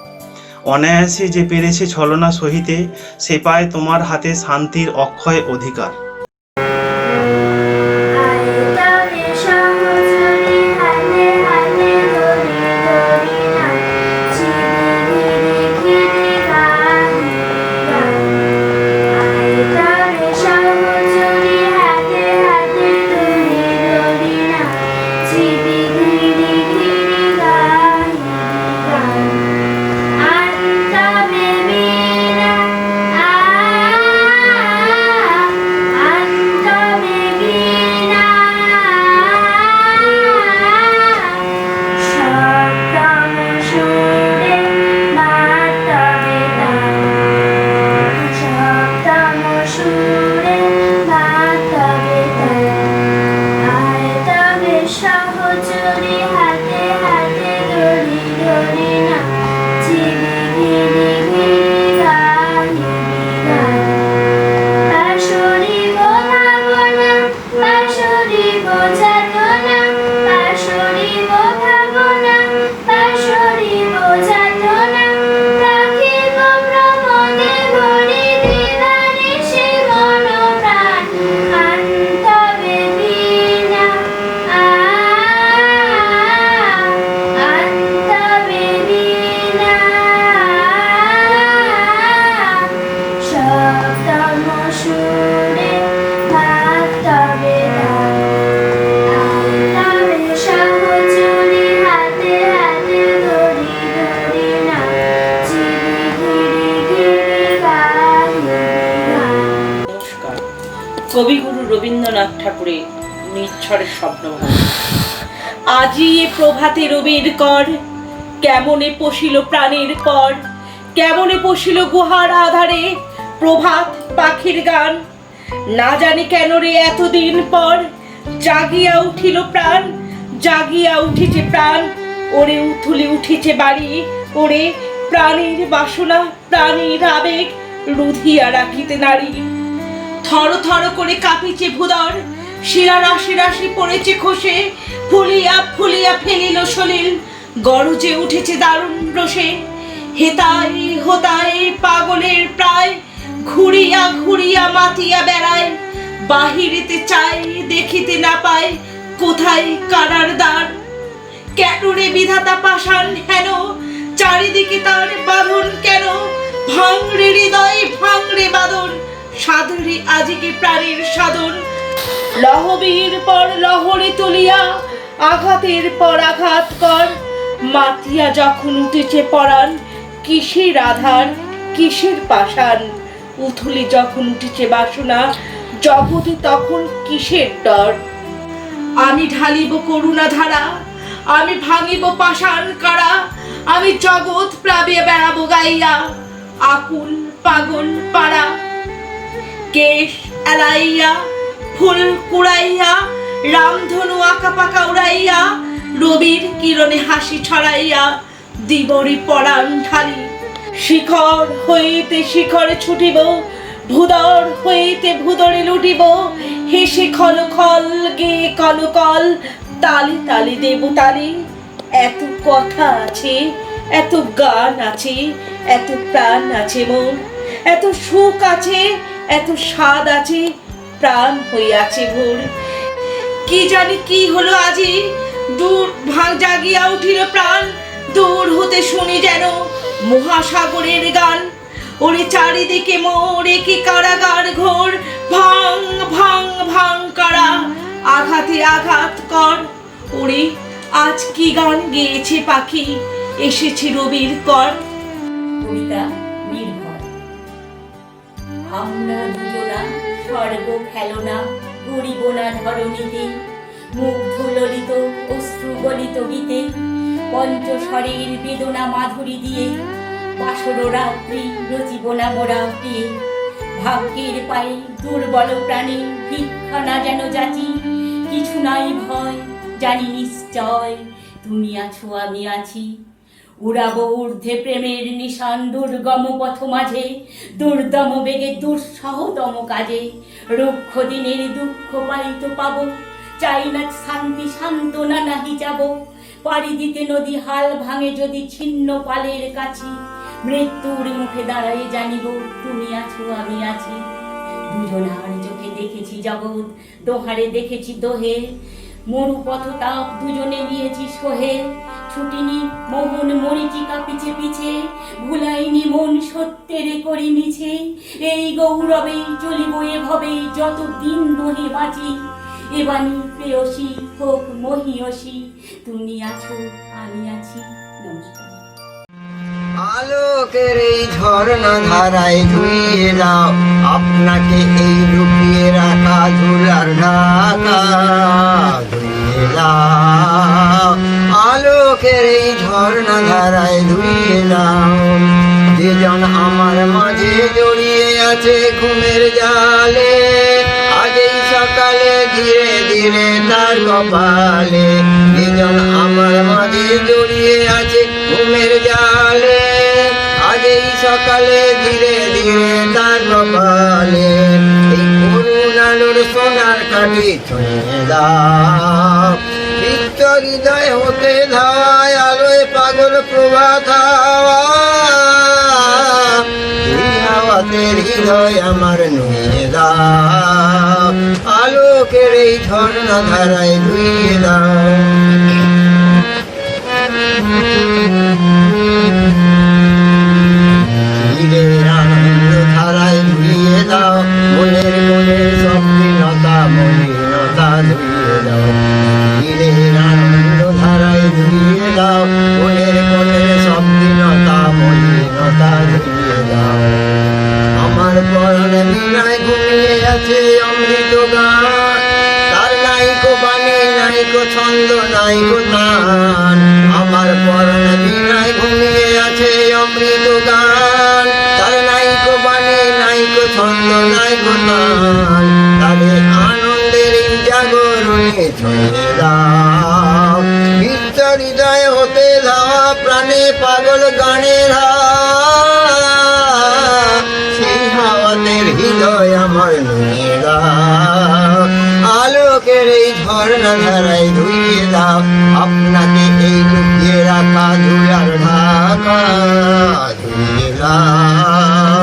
অনায়াসে যে পেরেছে ছলনা সহিতে, সে পায় তোমার হাতে শান্তির অক্ষয় অধিকার। কবিগুরু রবীন্দ্রনাথ ঠাকুরের নিচ্ছরের স্বপ্নভঙ্গ। আজি এ প্রভাতে রবির কর, কেমনে পশিল প্রাণের পর, কেমনে পশিল গুহার আধারে প্রভাত পাখির গান। না জানি কেন রে এতদিন পর জাগিয়া উঠিল প্রাণ, জাগিয়া উঠিছে প্রাণ। ওরে উথুলে উঠেছে বাড়ি, ওরে প্রাণীর বাসনা, প্রাণীর আবেগ রুধিয়া রাখিতে নারী। থর থর করে কাঁপিছে ভুদর, শিরা রাশি রাশি পড়েছে খসে, ফুলিয়া ফুলিয়া ফেলিল সলিল, গরজে উঠেছে দারুণ রোষে। হেতাই হোতাই পাগলের প্রায়, ঘুরিয়া ঘুরিয়া মাতিয়া বেড়ায়, বাহিরেতে চাই দেখিতে না পায়, কোথায় কারার দ্বার। কেন রে বিধাতা পাষাণ হেন, চারিদিকে তার বাঁধন কেন? ভাঙরে হৃদয় ভাঙরে বাঁধন, সাধরে আজিকে প্রাণের সাধন। লহবীর পর লহরে তুলিয়া, আঘাতের পর আঘাত কর, মাতিয়া যখন উঠেছে পরাণ, কিসের আধার কিসের পাষাণ। উথলে যখন উঠেছে বাসনা, জগতে তখন কিসের ডর। আমি ঢালিব করুণা ধারা, আমি ভাঙিব পাষাণ কারা, আমি জগৎ প্লাবিয়ে বেড়াবো গাইয়া, আকুল পাগল পাড়া। কেশ এলাইয়া ফুল কুড়াইয়া, রামধনু আঁকা পাকা উড়াইয়া, রবির কিরণে হাসি ছড়াইয়া, দিবরি পরাণ ঢালি। শিখর হইতে শিখরে ছুটিব, ভুদর হইতে ভুদরে লুটিব, হেসে খল খল গে কল কল, তালি তালি দেব তালি। এত কথা আছে, এত গান আছে, এত প্রাণ আছে মোর, এত সুখ আছে, এত স্বাদ আছে, প্রাণ হইয়াছে ভোর। কি জানি কি হলো আজি, দূর ভাঙ জাগিয়া উঠিল প্রাণ, দূর হতে শুনি যেন মহাসাগরের গান। ওরে চারিদিকে মোরে কি কারাগার ঘোর, ভাঙ ভাঙ ভাঙ কারা, আঘাতে আঘাত কর। ওরে আজ কি গান গেয়েছে পাখি, এসেছে রবির কর। কবিতা নির্ভর। আমরা দুজনা স্বর্গ খেলনা, গড়িব না ধরণীতে, মুগ্ধ ললিত অশ্রু গলিত গীতে, পঞ্চস্বরের বেদনা মাধুরী দিয়ে, বাসর রাত্রি রচিব না মোরা প্রিয়ে। ভাগ্যের পায়ে দুর্বল প্রাণে ভিক্ষা না যেন যাচি, কিছু নাই ভয় জানি নিশ্চয় তুমি আছো আমি আছি। উড়াবো ঊর্ধ্বে প্রেমের নিশান দুর্গম পথ মাঝে, দুর্দম বেগে দুঃসহতম কাজে, রুক্ষ দিনের দুঃখ পাইতে পাবো, চাই না শান্তি সান্ত্বনা নাহি যাব। পাড়ি দিতে নদী হাল ভাঙে যদি ছিন্ন পালের কাছে, মৃত্যুর মুখে দাঁড়াই জানিব তুমি আছো আমি আছি। দুজনার চোখে দেখেছি জগৎ, দোহারে দেখেছি দোহে, মরু পথ তাপ দুজনে নিয়েছি সোহে। ছুটিনি মোহন মরিচিকা পিছে পিছে, ভুলাইনি মন সত্যের করি মিছে। এই গৌরবে চলিব এভাবে যত দিন দোহে বাঁচি, এবানি প্রেয়সী হোক মহিয়সী, তুমি আছো আমি আছি। নমস্কার। আলোকের এই ঝর্ণা ধারায় ধুইয়ে দাও আপনাকে, এই লুকিয়ে রাখা ধুলার ঢাকা ধুইয়ে দাও। আলোকের এই ঝর্ণা ধারায় ধুইয়ে দাও, যেজন আমার মাঝে জড়িয়ে আছে ঘুমের জালে, আজ এই সকালে ধীরে ধীরে তার কপালে। যেজন আমার মাঝে জড়িয়ে আছে ঘুমের জালে, আজ এই সকালে ধীরে ধীরে তার কপালে। এই করুণ আলোর সোনার কাঠি ছুঁয়ে দাও, বৃত্ত হৃদয় হতে ধায় আলোয় পাগল প্রভাত হাওয়া। এই হাওয়াতে হৃদয় আমার নুয়ে দাও, আলোকের এই ঝর্ণা ধারায় ধুইয়ে দাও। হৃদয়ের আনন্দ ধারায় ধুইয়ে দাও, মনের মনের স্বপ্নতা মলিনতা ধুইয়ে দাও। হৃদয়ের আনন্দ ধারায় ধুইয়ে দাও, মনের মনের স্বপ্নতা মলিনতা ধুইয়ে দাও। আমার পরাণ বিনায় ঘুমিয়ে আছে অমৃত গান, তার নাইকো বাণী নাইকো ছন্দ নাইকো তান। আমার পরাণ বিনায় ঘুমিয়ে আছে অমৃত গান, তার নাইকো বাণী নাইকো ছন্দ নাইকো তান। তারে আনন্দের জাগরণে ছড়িয়ে দাও, হৃদয় হতে ধাওয়া প্রাণে পাগল গানের সেই হাওয়াতের হৃদয় আমার নুয়ে দাও আলোকের এই ঝর্ণা ধারায় ধুইয়ে দাও আপনাকে এই লুকিয়ে রাখা ধুলার ঢাকা ধুইয়ে দাও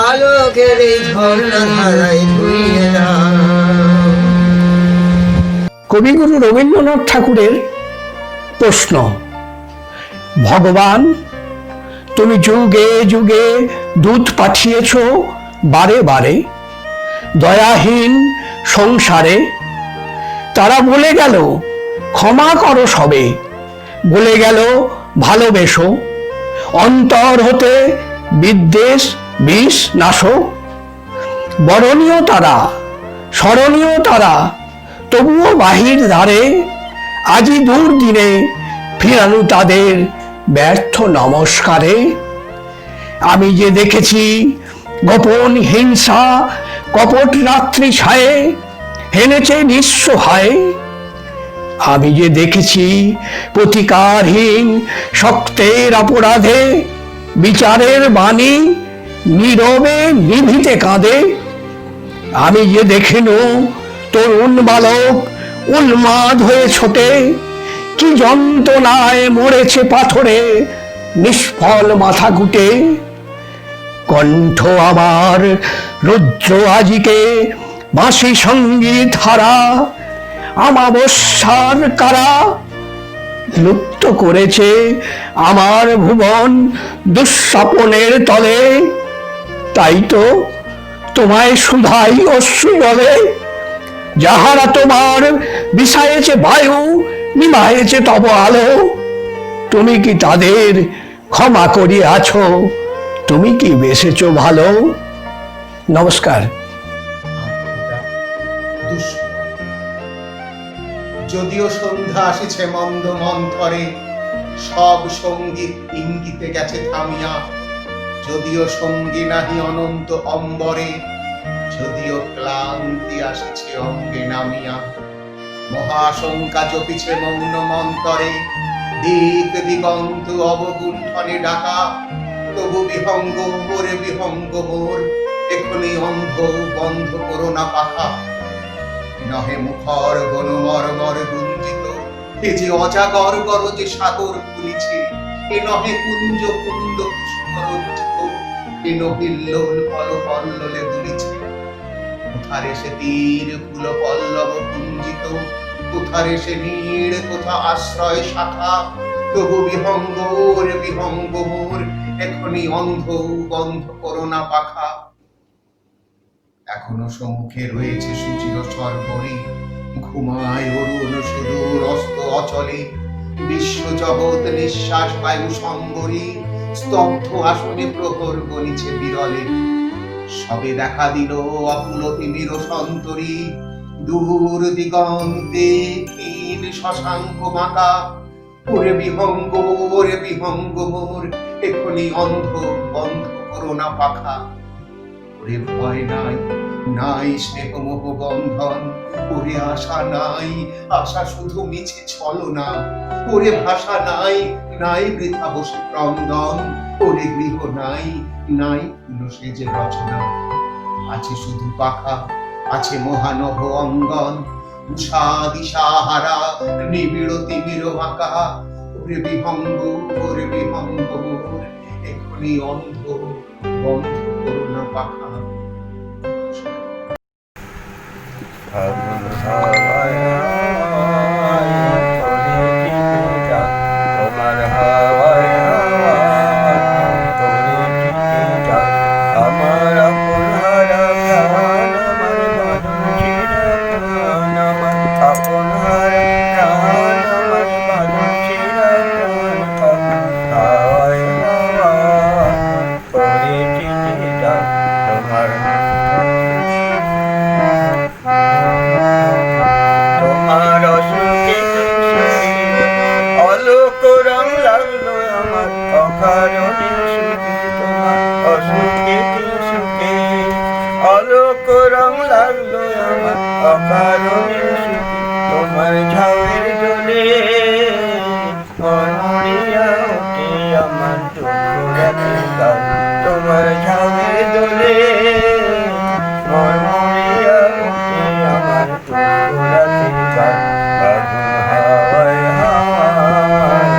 আলোকের এই ঝর্ণা ধারায় ধুইয়ে দাও। কবিগুরু রবীন্দ্রনাথ ঠাকুরের প্রশ্ন, ভগবান তুমি যুগে যুগে দূত পাঠিয়েছ বারে বারে দয়াহীন সংসারে, তারা বলে গেল ক্ষমা করো সবে, বলে গেল ভালোবেসো, অন্তর হতে বিদ্বেষ বিষ নাশো। বরণীয় তারা স্মরণীয় তারা তবুও বাহির ধারে, আজি দুর্দিনে ফিরানো তাদের ব্যর্থ নমস্কারে। আমি যে দেখেছি গোপন হিংসা কপট রাত্রি ছায়ে হেনেছে নিঃস্ব হায়, আমি যে দেখেছি প্রতিকারহীন শক্তের অপরাধে বিচারের বাণী নীরবে নিভিতে কাঁদে। আমি যে দেখিনু তরুণ বালক উন্মাদ হয়ে ছোটে, কি যন্ত্রণায় মরেছে পাথরে নিষ্ফল মাথা গুটে। কণ্ঠ আমার রুদ্র আজিকে বাঁশি সঙ্গীত হারা, আমাবস্যার কারা লুপ্ত করেছে আমার ভুবন দুঃস্বপনের তলে। তাই তো তোমায় সুধাই অশ্রু বলে, যাহারা তোমার বিষায়েছে বায়ু নিমায়েছে তব আলো, তুমি কি তাদের ক্ষমা করিয়াছ, তুমি কি বেসেছ ভালো। নমস্কার। যদিও সন্ধ্যা আসিছে মন্দ মন্থরে, সব সঙ্গীত ইঙ্গিতে গেছে থামিয়া, যদিও সঙ্গী নাহি অনন্ত অম্বরে, যদিও ক্লান্তি আসিছে অঙ্গে নামিয়া, মহাশঙ্কা জপিছে মৌন মন্তরে, দিক দিগন্ত অবগুণ্ঠনে ডাকা, তবু বিহঙ্গ মোরে বিহঙ্গ মোর, এখনি অন্ধ বন্ধ করো না পাখা। নহে মুখর গণমর্মর গুঞ্জিত, এ যে অজাগর গরজে সাগর খুলিছে, এ নহে কুঞ্জ কুন্দ কুসুমরঞ্জিত, এ নহিল্লোল পল পল্ললে দুলিছে। কোথারে সে তীর ফুল পল্লব কুঞ্জিত, কোথারে সে নীড় কোথা আশ্রয় শাখা, তবু বিহঙ্গ রে বিহঙ্গ মোর, এখনি অন্ধ বন্ধ করো না পাখা। এখনো সম্মুখে রয়েছে সুচির স্বর্গরে, ঘুমায় অরুণ সুদূর অস্ত অচলে, বিশ্ব জগৎ নিঃশ্বাস বায়ু সম্বরে, স্তব্ধ আসনে প্রহর গণিছে বিরলে। সবে দেখা দিল অকুল তিমির সন্তরী, দূর দিগন্তে ক্ষীণ শশাঙ্ক বাঁকা, ওরে বিহঙ্গ ওরে বিহঙ্গ মোর, এখনি অন্ধ বন্ধ করো না পাখা। ওরে ভয় নাই নাই স্নেহ মোহ বন্ধন, ওরে আশা নাই আশা শুধু মিছে ছলনা, ওরে ভাষা নাই নাই বৃথা বসে ক্রন্দন, ওরে গৃহ নাই নাই ফুল সেজে রচনা। আছে শুধু পাখা আছে মহানভ অঙ্গন, উষা দিশাহারা নিবিড় তিমির বাঁকা, ওরে বিহঙ্গ ওরে বিহঙ্গ মোর, এখনি অন্ধ বন্ধ করো না পাখা। তোমার মরমরিয়া ওঠে আমার দুঃখ রাতের গান তোমার ঝামের দোলে মরমরিয়া ওঠে আমার দুঃখ রাতের গান আগুন হাওয়ায় হাওয়ায়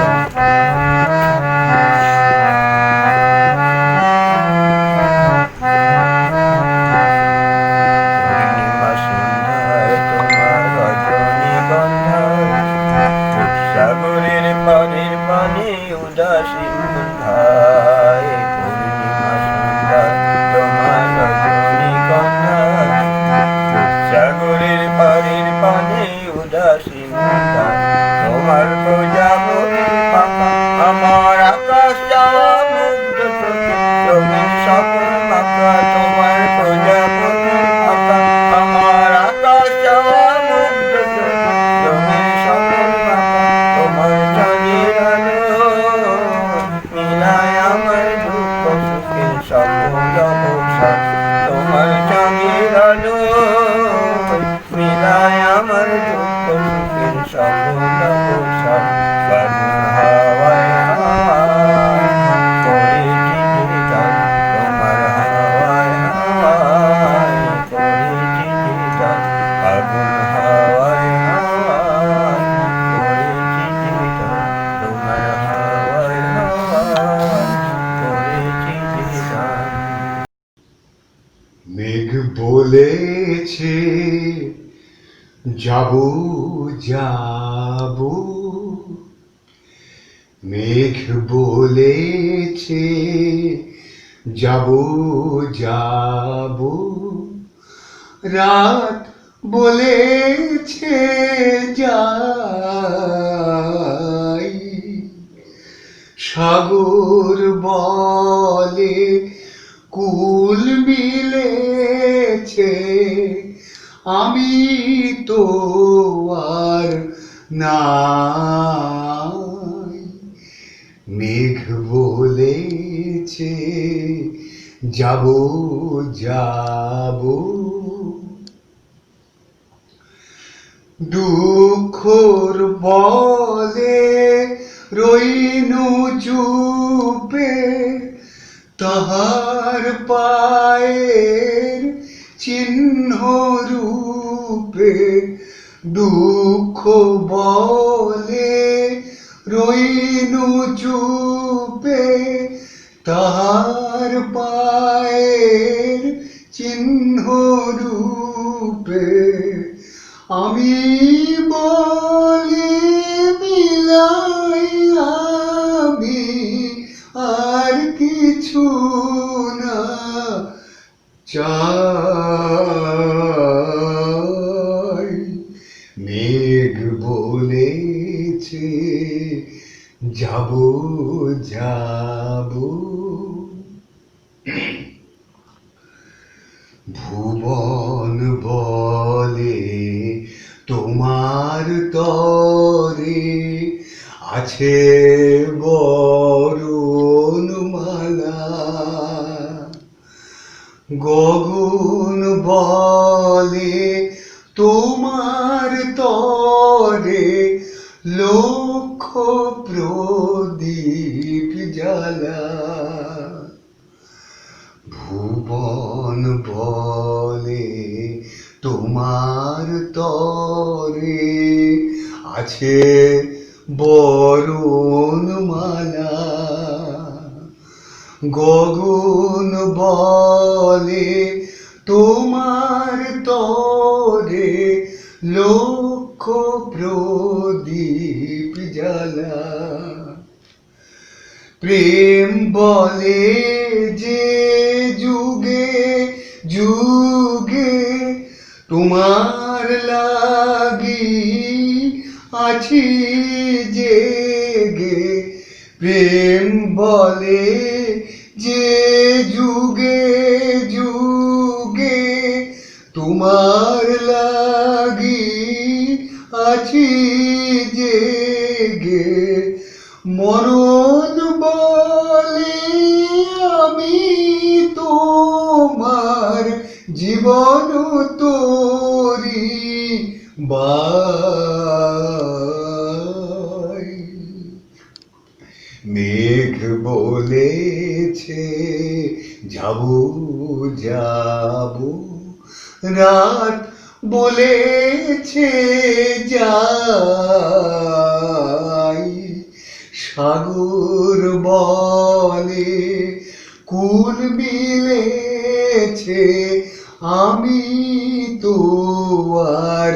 পূর্ণিমা সন্ধ্যায় তোমার রজনীগন্ধায় সাগরের পানির পানি উদাসী সন্ধ্যায় পূর্ণিমা সন্ধ্যায় তোমার রজনীগন্ধায় সাগরের পানির পানি উদাসী সন্ধ্যায় তোমার প্রজাপতি পাখা আমার আকাশ যাওয়া মুগ্ধ চোখে রঙিন স্বপ্ন মাখা তোমার প্রজাপতি পাখা আমার আকাশ যাওয়া মুগ্ধ চোখে রঙিন স্বপ্ন মাখা তোমার চাঁদের আলো মিলায় আমার দুঃখ সুখের সকল অবসান তোমার চাঁদের আলো মিলায় আমার দুঃখ সুখের সকল অবসান ফাগুন হাওয়ায় হাওয়ায় করেছি যে গান তোমার হাওয়ায় হাওয়ায় করেছি যে গান ফাগুন হাওয়ায় হাওয়ায় করেছি যে গান তোমার হাওয়ায় হাওয়ায় করেছি যে গান মেঘ বলেছে যাবো যাবো মেঘ বলেছে যাবো যাবো রাত বলেছে যাই সাগর বলে কুল মিলেছে আমি তো আর নাই মেঘ বলেছে যাবো যাবো দুঃখর বলে রইনু চুপে তাহার পায়ের চিহ্ন রূপে দুঃখ বলে রইনু চুপে তাহার পায়ের চিহ্ন রূপে আমি বলি মিলাই আমি আর কিছু না চাই মেঘ বলেছে যাবো যাবো ভুবন বলে তোমার তরে আছে বরণমালা গগন বলে তোমার তরে লক্ষ প্রদীপ জ্বালা ভুবন বলে তোমার তরে আছে বরণমালা গগন বলে তোমার তরে লক্ষ প্রদীপ জ্বালা প্রেম বলে যে যুগে যুগে তোমার লাগি আছি জেগে প্রেম বলে যে যুগে যুগে তোমার লাগি আছি জেগে মরণ বলে আমি তোমার জীবন তোরি বাই মেঘ বলেছে যাব যাব, রাত বলেছে যাই, সাগর বলে কুল মিলেছে, আমি তো আর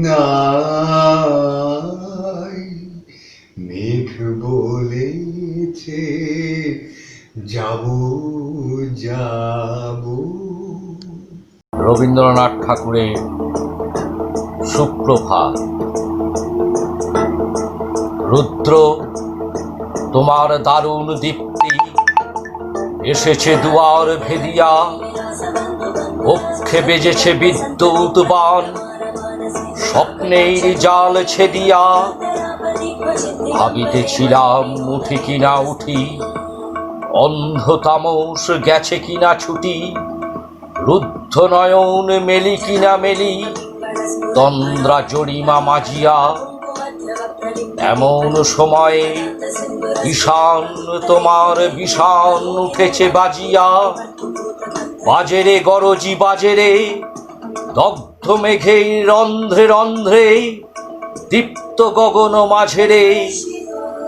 নাই। মেঘ বলেছে যাব যাব। রবীন্দ্রনাথ ঠাকুরের সুপ্রভাত। রুদ্র, তোমার দারুণ দীপ্তি এসেছে দুয়ার ভেদিয়া, বক্ষে বেজেছে বিদ্যুৎ বাণ, স্বপ্নের জাল ছেদিয়া। ভাবিতেছিলাম উঠি কিনা উঠি, অন্ধ তামস গেছে কিনা ছুটি, রুদ্ধ নয়ন মেলি কিনা মেলি, তন্দ্রা জরিমা মাজিয়া। এমন সময়ে ঈশান তোমার বিষাণ উঠেছে বাজিয়া। বাজেরে গরজি বাজেরে, দগ্ধ মেঘের রন্ধ্রে রন্ধ্রে, দীপ্ত গগন মাঝেরে,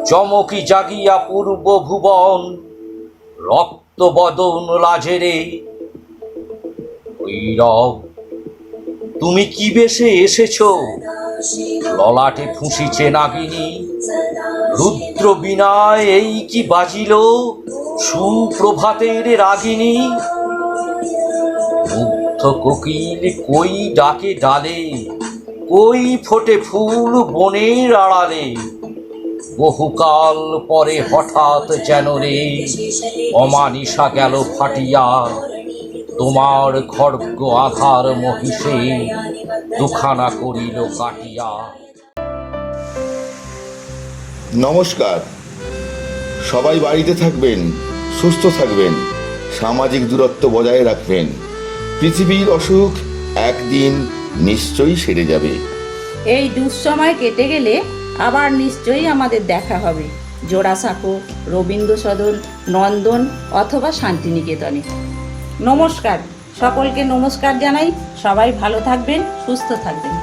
চমকি জাগিয়া পূর্ব ভুবন, রক্ত বদন লাজেরে। ভৈরব, তুমি কি বেশে এসেছো? ললাটে ফুঁসিছে নাগিনী, রুদ্র বিনায় এই কি বাজিল সুপ্রভাতের রাগিনী। মুগ্ধ কোকিল কই ডাকে ডালে, কই ফোটে ফুল বনের আড়ালে। বহুকাল পরে হঠাৎ যেন রে অমানিসা গেল ফাটিয়া, তোমার খড়গ আধার মহিষে দুখানা করিল কাটিয়া। নমস্কার। সবাই বাড়িতে থাকবেন, সুস্থ থাকবেন, সামাজিক দূরত্ব বজায় রাখবেন। পৃথিবীর অসুখ একদিন নিশ্চয়ই সেরে যাবে। এই দুঃসময় কেটে গেলে আবার নিশ্চয়ই আমাদের দেখা হবে জোড়াসাঁকো, রবীন্দ্র সদন, নন্দন অথবা শান্তিনিকেতনে। নমস্কার, সকলকে নমস্কার জানাই। সবাই ভালো থাকবেন, সুস্থ থাকবেন।